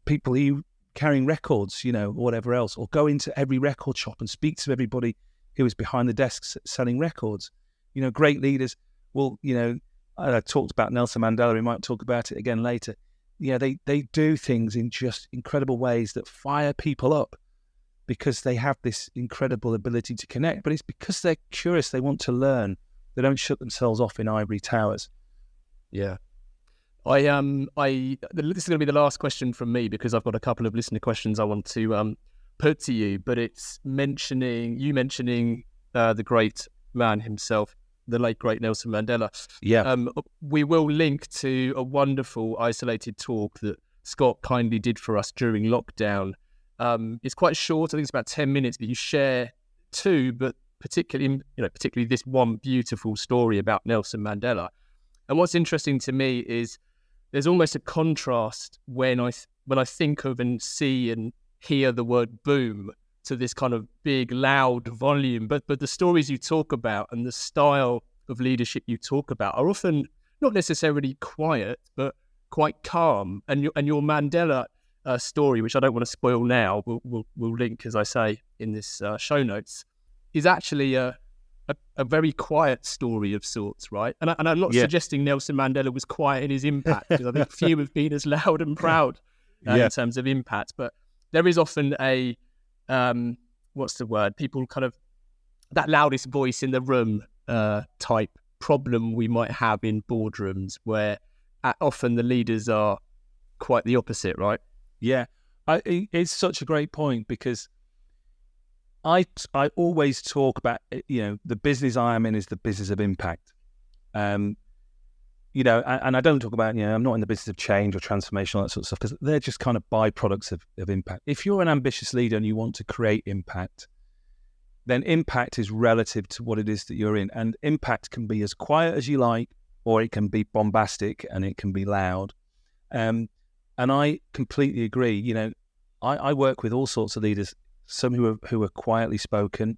people who carrying records, or whatever else, or go into every record shop and speak to everybody who is behind the desks selling records. Great leaders will, I talked about Nelson Mandela, we might talk about it again later. They do things in just incredible ways that fire people up because they have this incredible ability to connect, but it's because they're curious, they want to learn. They don't shut themselves off in ivory towers. Yeah. This is going to be the last question from me because I've got a couple of listener questions I want to put to you, but it's mentioning the great man himself, the late great Nelson Mandela. Yeah. We will link to a wonderful isolated talk that Scott kindly did for us during lockdown. It's quite short. I think it's about 10 minutes, but you share two, but particularly this one beautiful story about Nelson Mandela. And what's interesting to me is there's almost a contrast when I think of and see and hear the word boom to this kind of big, loud volume. But the stories you talk about and the style of leadership you talk about are often not necessarily quiet, but quite calm. And your Mandela story, which I don't want to spoil now, we'll link, as I say, in this show notes, is actually a very quiet story of sorts, right? And I'm not suggesting Nelson Mandela was quiet in his impact, because I think few have been as loud and proud in terms of impact. But there is often a, people kind of, that loudest voice in the room type problem we might have in boardrooms where often the leaders are quite the opposite, right? Yeah, it's such a great point because I always talk about, the business I am in is the business of impact. And I don't talk about, I'm not in the business of change or transformation, all that sort of stuff, because they're just kind of byproducts of impact. If you're an ambitious leader and you want to create impact, then impact is relative to what it is that you're in. And impact can be as quiet as you like, or it can be bombastic and it can be loud. And I completely agree. I work with all sorts of leaders, some who are quietly spoken,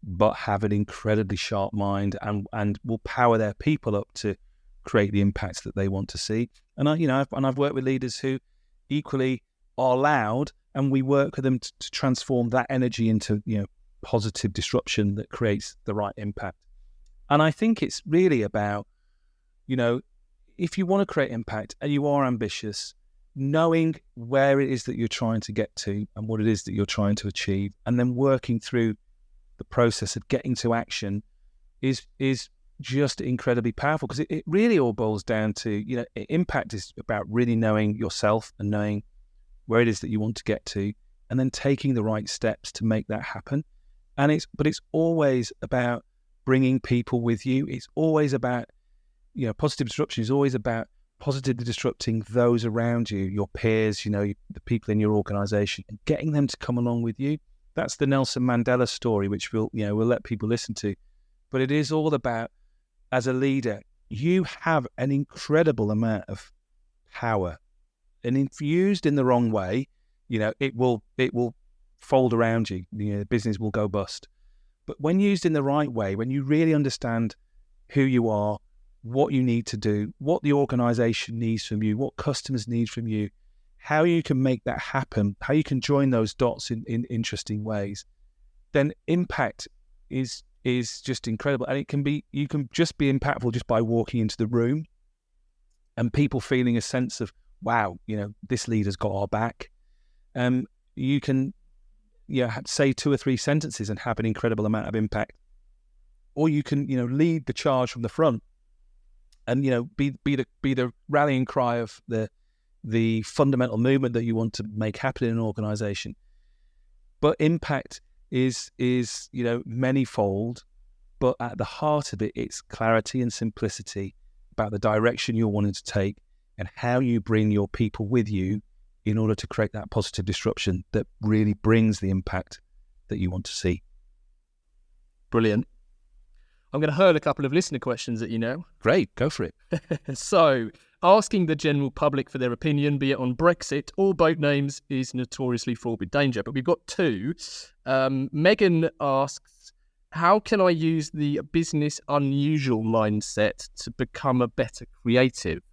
but have an incredibly sharp mind and will power their people up to create the impacts that they want to see. And I've worked with leaders who equally are loud, and we work with them to transform that energy into positive disruption that creates the right impact. And I think it's really about if you want to create impact and you are ambitious, knowing where it is that you're trying to get to and what it is that you're trying to achieve, and then working through the process of getting to action is just incredibly powerful, because it really all boils down to, impact is about really knowing yourself and knowing where it is that you want to get to, and then taking the right steps to make that happen. But it's always about bringing people with you. It's always about, positive disruption is always about positively disrupting those around you, your peers, the people in your organization, and getting them to come along with you. That's the Nelson Mandela story, which we'll let people listen to. But it is all about, as a leader, you have an incredible amount of power, and if used in the wrong way, it will fold around you. The business will go bust. But when used in the right way, when you really understand who you are, what you need to do, what the organization needs from you, what customers need from you, how you can make that happen, how you can join those dots in interesting ways, then impact is just incredible. And you can just be impactful just by walking into the room and people feeling a sense of wow, this leader's got our back. You can say 2 or 3 sentences and have an incredible amount of impact. Or you can, lead the charge from the front and, be the rallying cry of the fundamental movement that you want to make happen in an organization. But impact is manifold, but at the heart of it, it's clarity and simplicity about the direction you're wanting to take and how you bring your people with you in order to create that positive disruption that really brings the impact that you want to see. Brilliant. I'm going to hurl a couple of listener questions at you now. Great, go for it. So, asking the general public for their opinion, be it on Brexit or boat names, is notoriously fraught with danger. But we've got 2. Megan asks, how can I use the business unusual mindset to become a better creative?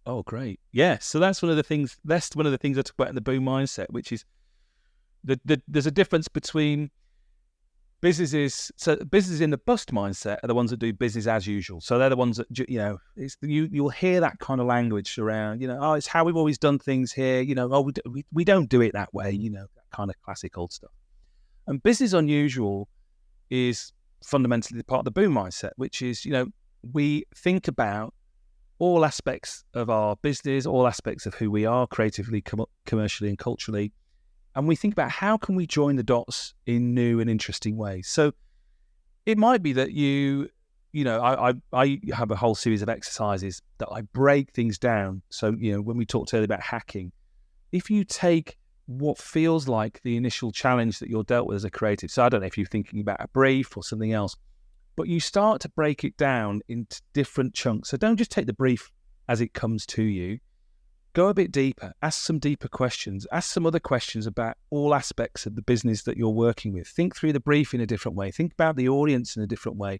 Oh, great. Yeah, so that's one of the things I talk about in the Boom mindset, which is there's a difference between businesses. So businesses in the bust mindset are the ones that do business as usual. So they're the ones that, you'll hear that kind of language around, it's how we've always done things here, we don't do it that way, that kind of classic old stuff. And business unusual is fundamentally part of the Boom mindset, which is, we think about all aspects of our business, all aspects of who we are creatively, commercially and culturally. And we think about how can we join the dots in new and interesting ways. So it might be that I have a whole series of exercises that I break things down. So, when we talked earlier about hacking, if you take what feels like the initial challenge that you're dealt with as a creative, so I don't know if you're thinking about a brief or something else, but you start to break it down into different chunks. So don't just take the brief as it comes to you. Go a bit deeper, ask some deeper questions, ask some other questions about all aspects of the business that you're working with. Think through the brief in a different way. Think about the audience in a different way.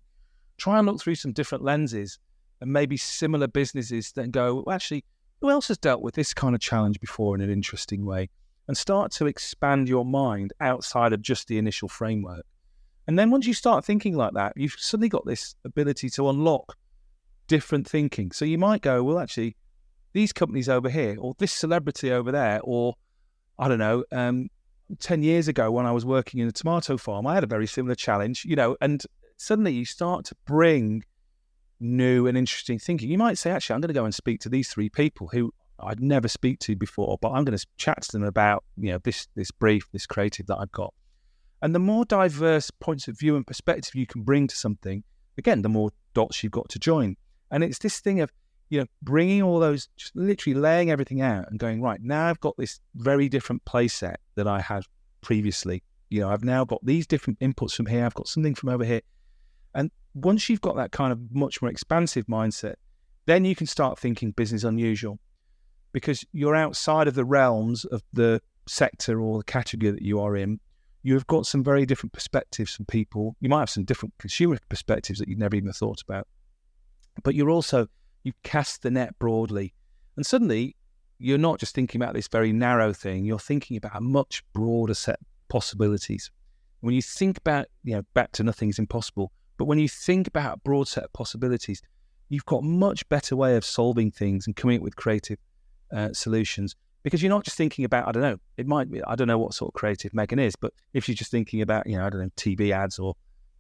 Try and look through some different lenses and maybe similar businesses that go, well, actually, who else has dealt with this kind of challenge before in an interesting way? And start to expand your mind outside of just the initial framework. And then once you start thinking like that, you've suddenly got this ability to unlock different thinking. So you might go, well, actually, these companies over here, or this celebrity over there, or I don't know, 10 years ago when I was working in a tomato farm, I had a very similar challenge, and suddenly you start to bring new and interesting thinking. You might say, actually, I'm going to go and speak to these 3 people who I'd never speak to before, but I'm going to chat to them about, this brief, this creative that I've got. And the more diverse points of view and perspective you can bring to something, again, the more dots you've got to join. And it's this thing of, bringing all those, just literally laying everything out and going, right, now I've got this very different play set that I had previously. I've now got these different inputs from here. I've got something from over here. And once you've got that kind of much more expansive mindset, then you can start thinking business unusual, because you're outside of the realms of the sector or the category that you are in. You've got some very different perspectives from people. You might have some different consumer perspectives that you've never even thought about. But you cast the net broadly. And suddenly, you're not just thinking about this very narrow thing. You're thinking about a much broader set of possibilities. When you think about, back to nothing's impossible, but when you think about a broad set of possibilities, you've got a much better way of solving things and coming up with creative solutions. Because you're not just thinking about, I don't know, it might be, I don't know what sort of creative Megan is, but if you're just thinking about, I don't know, TV ads or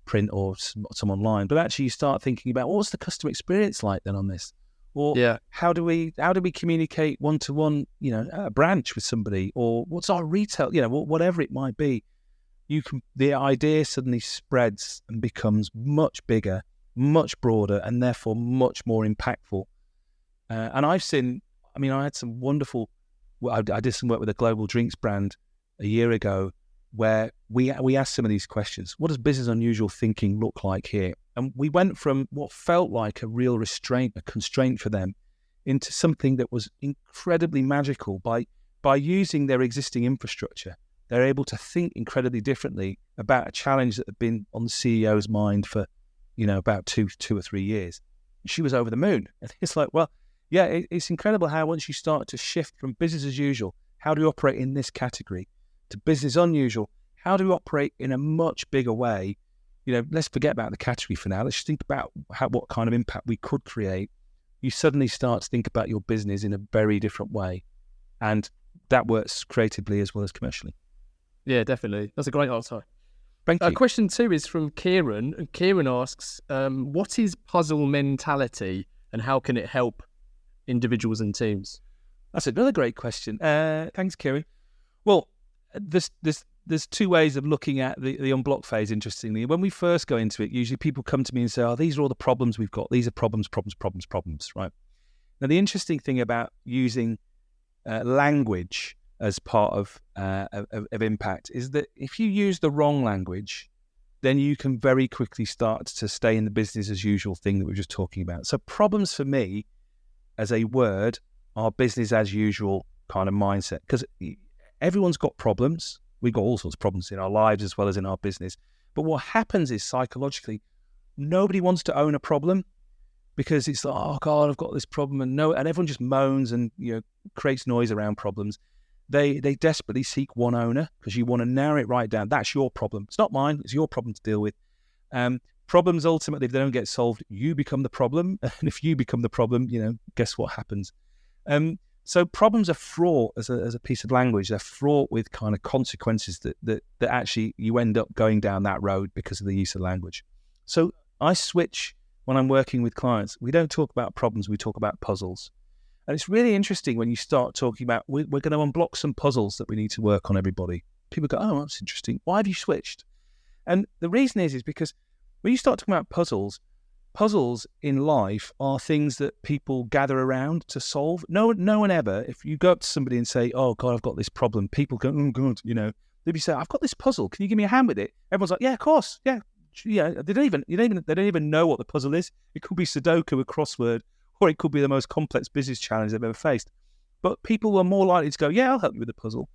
print or some online, but actually you start thinking about what's the customer experience like then on this? Or how do we communicate one-to-one, at a branch with somebody, or what's our retail, whatever it might be. The idea suddenly spreads and becomes much bigger, much broader, and therefore much more impactful. And I had some wonderful, I did some work with a global drinks brand a year ago where we asked some of these questions. What does business unusual thinking look like here? And we went from what felt like a real a constraint for them, into something that was incredibly magical. By using their existing infrastructure, they're able to think incredibly differently about a challenge that had been on the CEO's mind for, about two or 3 years. She was over the moon. And it's like, well, yeah, it's incredible how once you start to shift from business as usual, how do you operate in this category, to business unusual, how do we operate in a much bigger way? Let's forget about the category for now. Let's think about what kind of impact we could create. you suddenly start to think about your business in a very different way. And that works creatively as well as commercially. Yeah, definitely. That's a great answer. Thank you. Question 2 is from Kieran. And Kieran asks, what is puzzle mentality and how can it help individuals and teams? That's another great question. Thanks, Kieran. Well, there's 2 ways of looking at the unblock phase, interestingly. When we first go into it, usually people come to me and say, oh, these are all the problems we've got. These are problems, right? Now, the interesting thing about using language as part of impact is that if you use the wrong language, then you can very quickly start to stay in the business as usual thing that we were just talking about. So problems for me as a word are business as usual kind of mindset, because everyone's got problems. We've got all sorts of problems in our lives as well as in our business. But what happens is psychologically, nobody wants to own a problem, because it's like, oh God, I've got this problem, and everyone just moans and creates noise around problems. They desperately seek one owner, because you want to narrow it right down. That's your problem. It's not mine. It's your problem to deal with. Problems ultimately, if they don't get solved, you become the problem. And if you become the problem, guess what happens? So problems are fraught as a piece of language. They're fraught with kind of consequences that actually you end up going down that road because of the use of language. So I switch when I'm working with clients. We don't talk about problems. We talk about puzzles. And it's really interesting when you start talking about, we're going to unblock some puzzles that we need to work on, everybody. People go, oh, that's interesting. Why have you switched? And the reason is because when you start talking about puzzles in life are things that people gather around to solve. No one ever, if you go up to somebody and say, oh God, I've got this problem, people go, oh God, they'd be saying, I've got this puzzle. Can you give me a hand with it? Everyone's like, yeah, of course. Yeah. They don't even know what the puzzle is. It could be Sudoku, a crossword, or it could be the most complex business challenge they've ever faced. But people are more likely to go, yeah, I'll help you with the puzzle.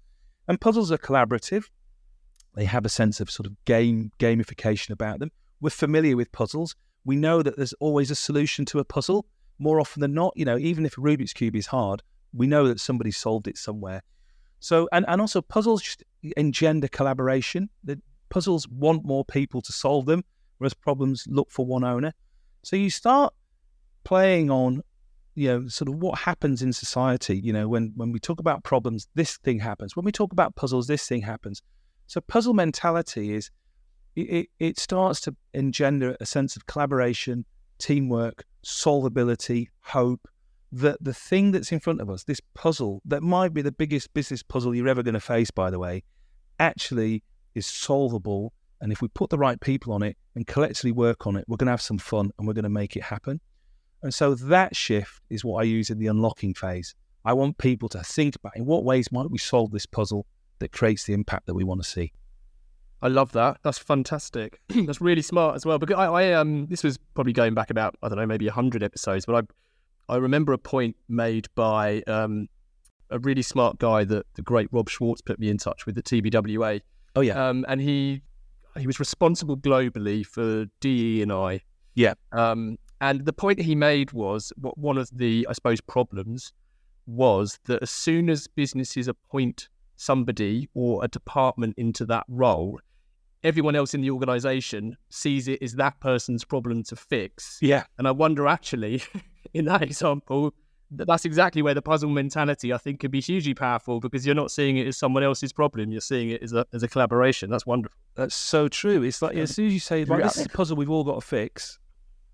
And puzzles are collaborative. They have a sense of sort of gamification about them. We're familiar with puzzles. We know that there's always a solution to a puzzle. More often than not, even if a Rubik's Cube is hard, we know that somebody solved it somewhere. So, and also puzzles just engender collaboration. The puzzles want more people to solve them, whereas problems look for one owner. So you start playing on, sort of what happens in society. When we talk about problems, this thing happens. When we talk about puzzles, this thing happens. So puzzle mentality is, it starts to engender a sense of collaboration, teamwork, solvability, hope, that the thing that's in front of us, this puzzle, that might be the biggest business puzzle you're ever going to face, by the way, actually is solvable. And if we put the right people on it and collectively work on it, we're going to have some fun and we're going to make it happen. And so that shift is what I use in the unlocking phase. I want people to think about, in what ways might we solve this puzzle that creates the impact that we want to see. I love that. That's fantastic. That's really smart as well. Because I this was probably going back about, I don't know, maybe 100 episodes, but I remember a point made by a really smart guy that the great Rob Schwartz put me in touch with at TBWA. Oh yeah. And he was responsible globally for DE&I. Yeah. And the point he made was, one of the, I suppose, problems was that as soon as businesses appoint somebody or a department into that role, everyone else in the organization sees it as that person's problem to fix. Yeah. And I wonder, actually, in that example, that's exactly where the puzzle mentality, I think, could be hugely powerful, because you're not seeing it as someone else's problem. You're seeing it as a collaboration. That's wonderful. That's so true. It's like, as soon as you say, right, this is a puzzle we've all got to fix.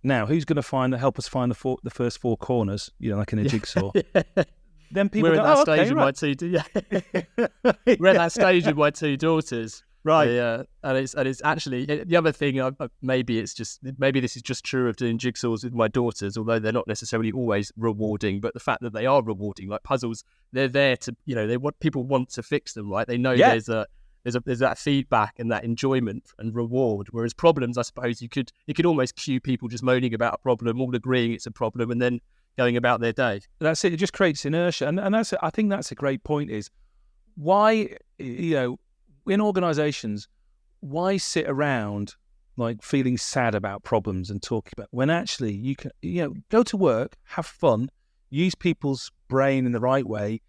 Now, who's going to help us find the first 4 corners, like in a jigsaw? Then people We're go, at that oh, stage okay, with right. my 2 We're at that stage with my 2 daughters. Right. Yeah. And it's actually, the other thing, maybe this is just true of doing jigsaws with my daughters, although they're not necessarily always rewarding, but the fact that they are rewarding, like puzzles, they're there to, people want to fix them, right? They know there's that feedback and that enjoyment and reward. Whereas problems, I suppose you could almost cue people just moaning about a problem, all agreeing it's a problem, and then going about their day. That's it. It just creates inertia. And I think that's a great point, is why, in organizations, why sit around like feeling sad about problems and talking about, when actually you can, go to work, have fun, use people's brain in the right way,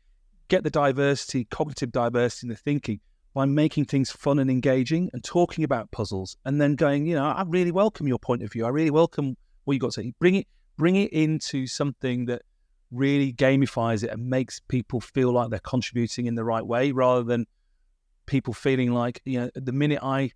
get the diversity, cognitive diversity in the thinking by making things fun and engaging and talking about puzzles, and then going, I really welcome your point of view. I really welcome what you got to say. bring it into something that really gamifies it and makes people feel like they're contributing in the right way, rather than people feeling like, the minute I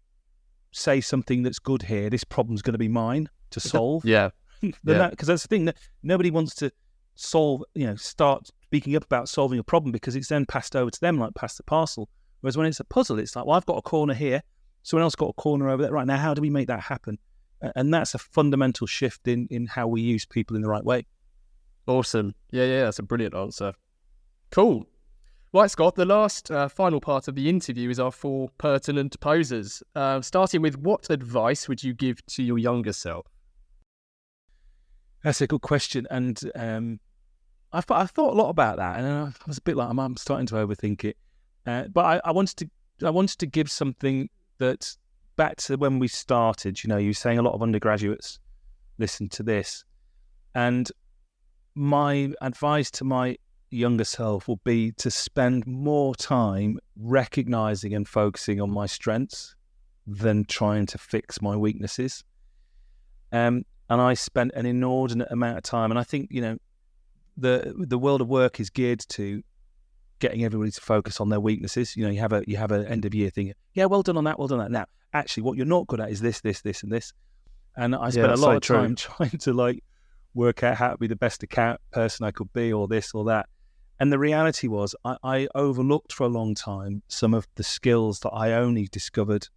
say something that's good here, this problem's going to be mine to solve. Because that's the thing, that nobody wants to solve, start speaking up about solving a problem, because it's then passed over to them like pass the parcel. Whereas when it's a puzzle, it's like, well, I've got a corner here, someone else got a corner over there. Right now, how do we make that happen? And that's a fundamental shift in how we use people in the right way. Awesome. Yeah, that's a brilliant answer. Cool. Right, Scott, the last final part of the interview is our 4 pertinent posers. Starting with, what advice would you give to your younger self? That's a good question. And I thought a lot about that. And I was a bit like, I'm starting to overthink it. But I wanted to give something that, back to when we started, you were saying a lot of undergraduates listen to this. And my advice to my younger self will be to spend more time recognizing and focusing on my strengths than trying to fix my weaknesses. And I spent an inordinate amount of time, and I think, the world of work is geared to getting everybody to focus on their weaknesses. You have a end of year thing. Yeah, well done on that. Now, actually, what you're not good at is this, and this. And I spent a lot of time trying to work out how to be the best account person I could be, or this or that. And the reality was, I overlooked for a long time some of the skills that I only discovered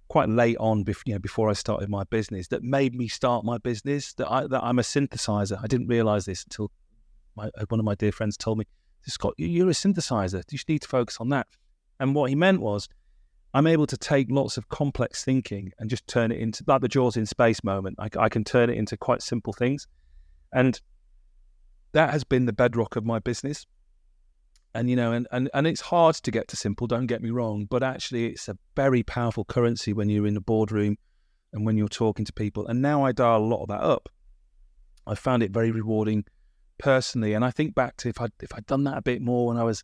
quite late on, before I started my business, that made me start my business. That I'm a synthesizer. I didn't realize this until one of my dear friends told me, "Scott, you're a synthesizer. You need to focus on that." And what he meant was, I'm able to take lots of complex thinking and just turn it into, like the Jaws in space moment. I can turn it into quite simple things, and that has been the bedrock of my business. And and it's hard to get to simple, don't get me wrong, but actually it's a very powerful currency when you're in the boardroom and when you're talking to people. And now I dial a lot of that up. I found it very rewarding personally. And I think back to if I'd done that a bit more when I was,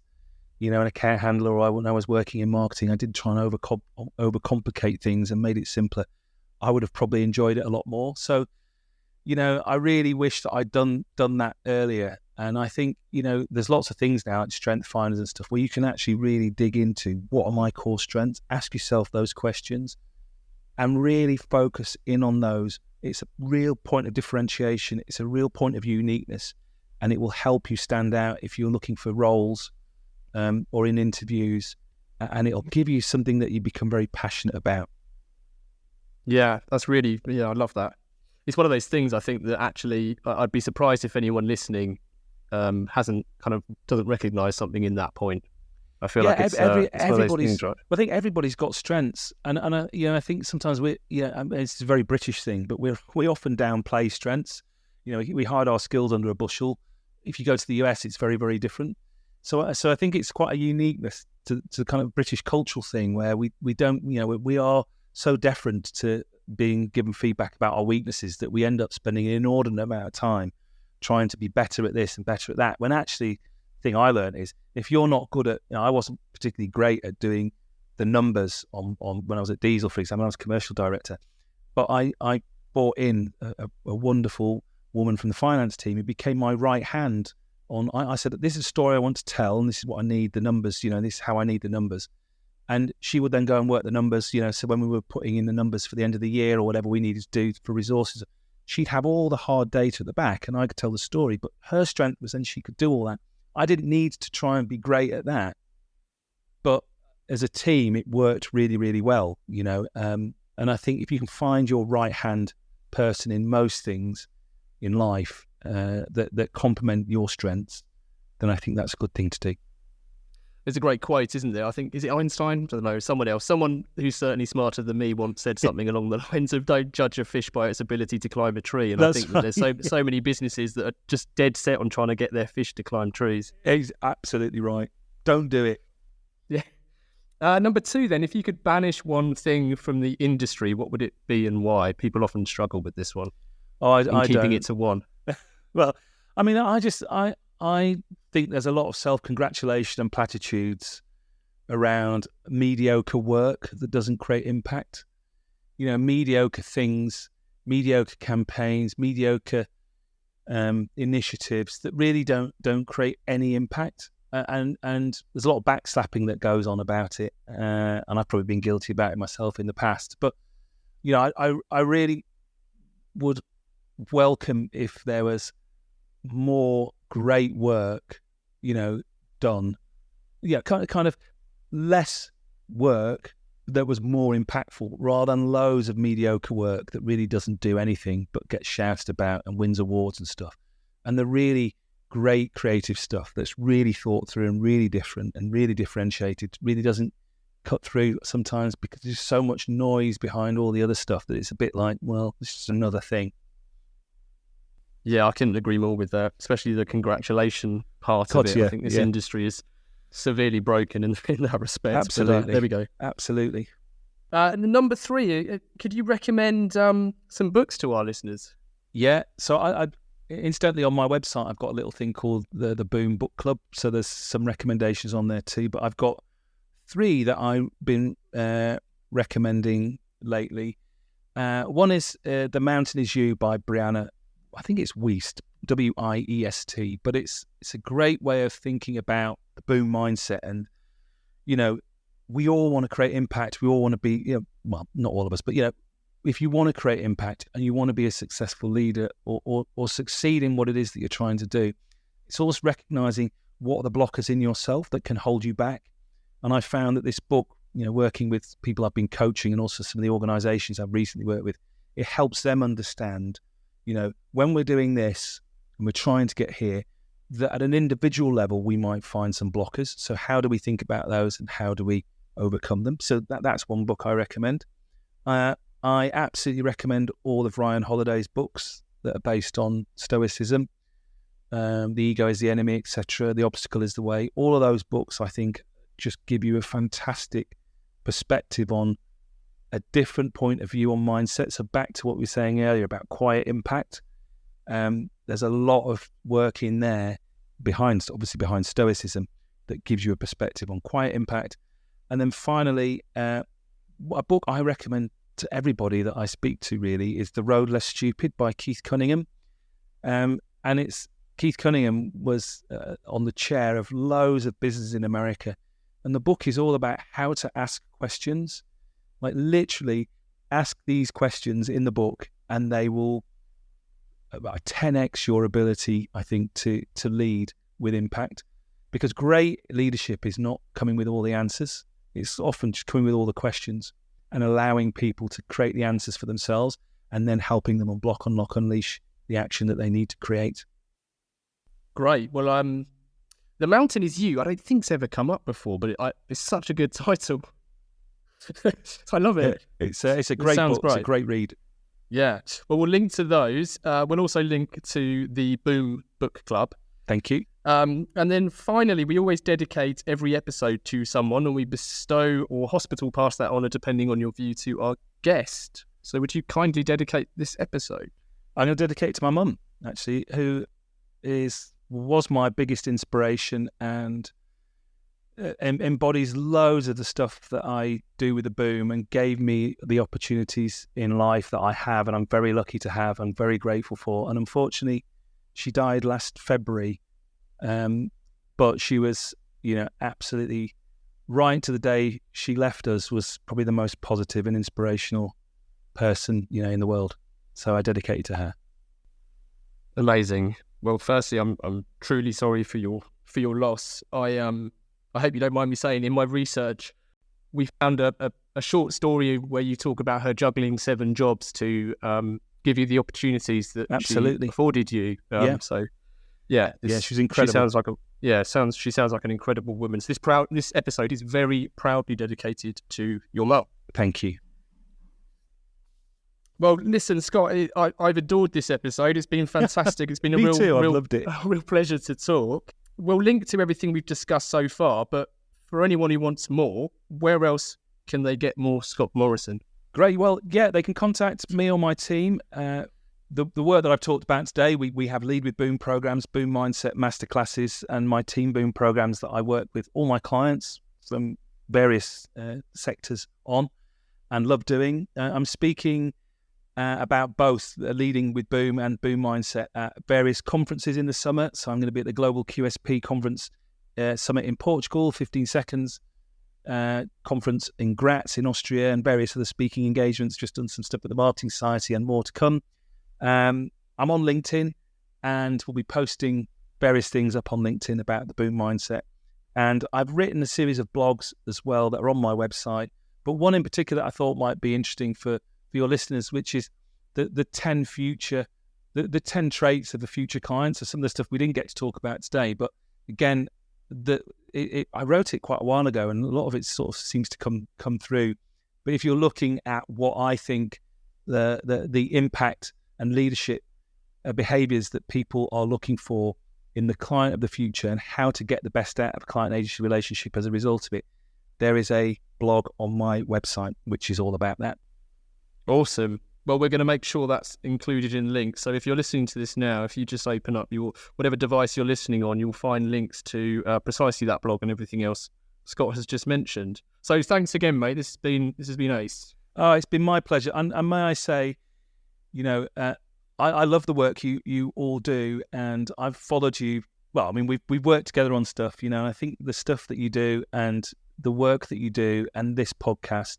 an account handler, or when I was working in marketing, I did try and overcomplicate things and made it simpler, I would have probably enjoyed it a lot more. So, I really wish that I'd done that earlier. And I think, there's lots of things now, like strength finders and stuff, where you can actually really dig into what are my core strengths, ask yourself those questions, and really focus in on those. It's a real point of differentiation. It's a real point of uniqueness, and it will help you stand out if you're looking for roles or in interviews, and it'll give you something that you become very passionate about. Yeah, that's really, I love that. It's one of those things, I think, that actually I'd be surprised if anyone listening doesn't recognise something in that point. I feel like it's one of those things, right? I think everybody's got strengths, and I think sometimes it's a very British thing, but we often downplay strengths. We hide our skills under a bushel. If you go to the US, it's very, very different. So I think it's quite a uniqueness to kind of British cultural thing where we don't, we are so deferent to being given feedback about our weaknesses that we end up spending an inordinate amount of time trying to be better at this and better at that, when actually the thing I learned is, if you're not good at, I wasn't particularly great at doing the numbers on when I was at Diesel, for example. I was commercial director, but I brought in a wonderful woman from the finance team who became my right hand on, I said, this is a story I want to tell, and this is what I need the numbers, this is how I need the numbers. And she would then go and work the numbers, so when we were putting in the numbers for the end of the year or whatever we needed to do for resources, she'd have all the hard data at the back and I could tell the story. But her strength was then she could do all that. I didn't need to try and be great at that. But as a team, it worked really, really well, And I think if you can find your right-hand person in most things in life that complement your strengths, then I think that's a good thing to do. There's a great quote, isn't there? I think, is it Einstein? I don't know, someone else. Someone who's certainly smarter than me once said something along the lines of, don't judge a fish by its ability to climb a tree. And that's, I think that there's so many businesses that are just dead set on trying to get their fish to climb trees. He's absolutely right. Don't do it. Yeah. Number 2 then, if you could banish one thing from the industry, what would it be and why? People often struggle with this one. Keeping it to one. Well, I mean, I think there's a lot of self-congratulation and platitudes around mediocre work that doesn't create impact. Mediocre things, mediocre campaigns, mediocre initiatives that really don't create any impact. And there's a lot of backslapping that goes on about it, and I've probably been guilty about it myself in the past. But I really would welcome if there was more great work, done. Yeah, kind of less work that was more impactful, rather than loads of mediocre work that really doesn't do anything but gets shouted about and wins awards and stuff. And the really great creative stuff that's really thought through and really different and really differentiated really doesn't cut through sometimes, because there's so much noise behind all the other stuff that it's a bit like, well, this is another thing. Yeah, I couldn't agree more with that, especially the congratulation part of it. Yeah, I think this industry is severely broken in that respect. Absolutely. But, there we go. Absolutely. And number 3, could you recommend some books to our listeners? Yeah, so I incidentally, on my website, I've got a little thing called the Boom Book Club. So there's some recommendations on there too. But I've got 3 that I've been recommending lately. One is The Mountain Is You by Brianna. I think it's Wiest, W-I-E-S-T. But it's a great way of thinking about the boom mindset. And, we all want to create impact. We all want to be, well, not all of us, but, if you want to create impact and you want to be a successful leader or succeed in what it is that you're trying to do, it's also recognizing what are the blockers in yourself that can hold you back. And I found that this book, working with people I've been coaching and also some of the organizations I've recently worked with, it helps them understand, when we're doing this and we're trying to get here, that at an individual level, we might find some blockers. So how do we think about those and how do we overcome them? So that's one book I recommend. I absolutely recommend all of Ryan Holiday's books that are based on Stoicism, The Ego is the Enemy, etc. The Obstacle is the Way. All of those books, I think, just give you a fantastic perspective on a different point of view on mindset. So back to what we were saying earlier about quiet impact. There's a lot of work in there behind Stoicism that gives you a perspective on quiet impact. And then finally, a book I recommend to everybody that I speak to really is The Road Less Stupid by Keith Cunningham. And Keith Cunningham was on the chair of loads of businesses in America. And the book is all about how to ask questions, like literally ask these questions in the book, and they will about 10x your ability, I think, to lead with impact. Because great leadership is not coming with all the answers. It's often just coming with all the questions and allowing people to create the answers for themselves and then helping them unblock, unlock, unleash the action that they need to create. Great. Well, The Mountain Is You, I don't think it's ever come up before, but it's such a good title. I love it. It's a great book. Great. It's a great read. Yeah. Well, we'll link to those. We'll also link to the Boom Book Club. Thank you. And then finally, we always dedicate every episode to someone, and we bestow or hospital pass that honour depending on your view to our guest. So would you kindly dedicate this episode? I'm going to dedicate it to my mum, actually, who was my biggest inspiration and embodies loads of the stuff that I do with the Boom and gave me the opportunities in life that I have, and I'm very lucky to have. I'm very grateful for. And unfortunately, she died last February. But she was, absolutely right to the day she left us, was probably the most positive and inspirational person, in the world. So I dedicate it to her. Amazing. Well, firstly, I'm truly sorry for your loss. I hope you don't mind me saying, in my research, we found a short story where you talk about her juggling 7 jobs to give you the opportunities that absolutely she afforded you. So. Yeah, she's incredible. She sounds like an incredible woman. So this episode is very proudly dedicated to your mum. Thank you. Well, listen, Scott, I've adored this episode. It's been fantastic. It's been Me too. I've loved it. A real pleasure to talk. We'll link to everything we've discussed so far, but for anyone who wants more, where else can they get more Scott Morrison? Great. Well, yeah, they can contact me or my team. The work that I've talked about today, we have Lead with Boom programs, Boom Mindset Masterclasses, and my Team Boom programs that I work with all my clients from various sectors on and love doing. I'm speaking about both leading with Boom and Boom Mindset at various conferences in the summer. So I'm going to be at the Global QSP Conference Summit in Portugal, 15 Seconds conference in Graz in Austria, and various other speaking engagements. Just done some stuff with the Marketing Society and more to come. I'm on LinkedIn, and we'll be posting various things up on LinkedIn about the Boom Mindset. And I've written a series of blogs as well that are on my website, but one in particular that I thought might be interesting for your listeners, which is the 10 traits of the future clients. So some of the stuff we didn't get to talk about today, but again, I wrote it quite a while ago, and a lot of it sort of seems to come through. But if you're looking at what I think the impact and leadership behaviors that people are looking for in the client of the future, and how to get the best out of a client-agency relationship as a result of it, there is a blog on my website which is all about that. Awesome. Well, we're going to make sure that's included in links. So if you're listening to this now, if you just open up your whatever device you're listening on, you'll find links to precisely that blog and everything else Scott has just mentioned. So thanks again, mate. This has been ace. Oh, it's been my pleasure. And may I say, I love the work you all do, and I've followed you. Well, I mean, we've worked together on stuff, I think the stuff that you do and the work that you do and this podcast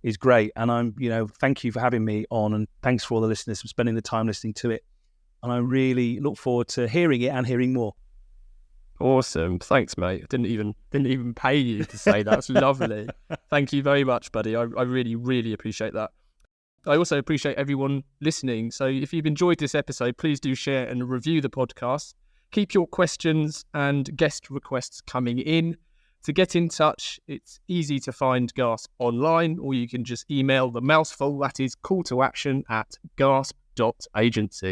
is great. And I'm, thank you for having me on, and thanks for all the listeners for spending the time listening to it. And I really look forward to hearing it and hearing more. Awesome. Thanks, mate. I didn't even pay you to say that. That's lovely. Thank you very much, buddy. I really, really appreciate that. I also appreciate everyone listening. So if you've enjoyed this episode, please do share and review the podcast. Keep your questions and guest requests coming in. To get in touch, it's easy to find Gasp online, or you can just email the mouthful, that is call to action at gasp.agency.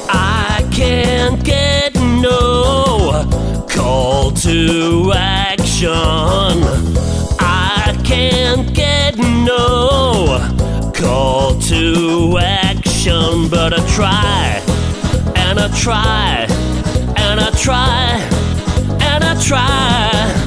I can't get no call to action. I can't get no call to action, but I try, and I try, and I try, and I try.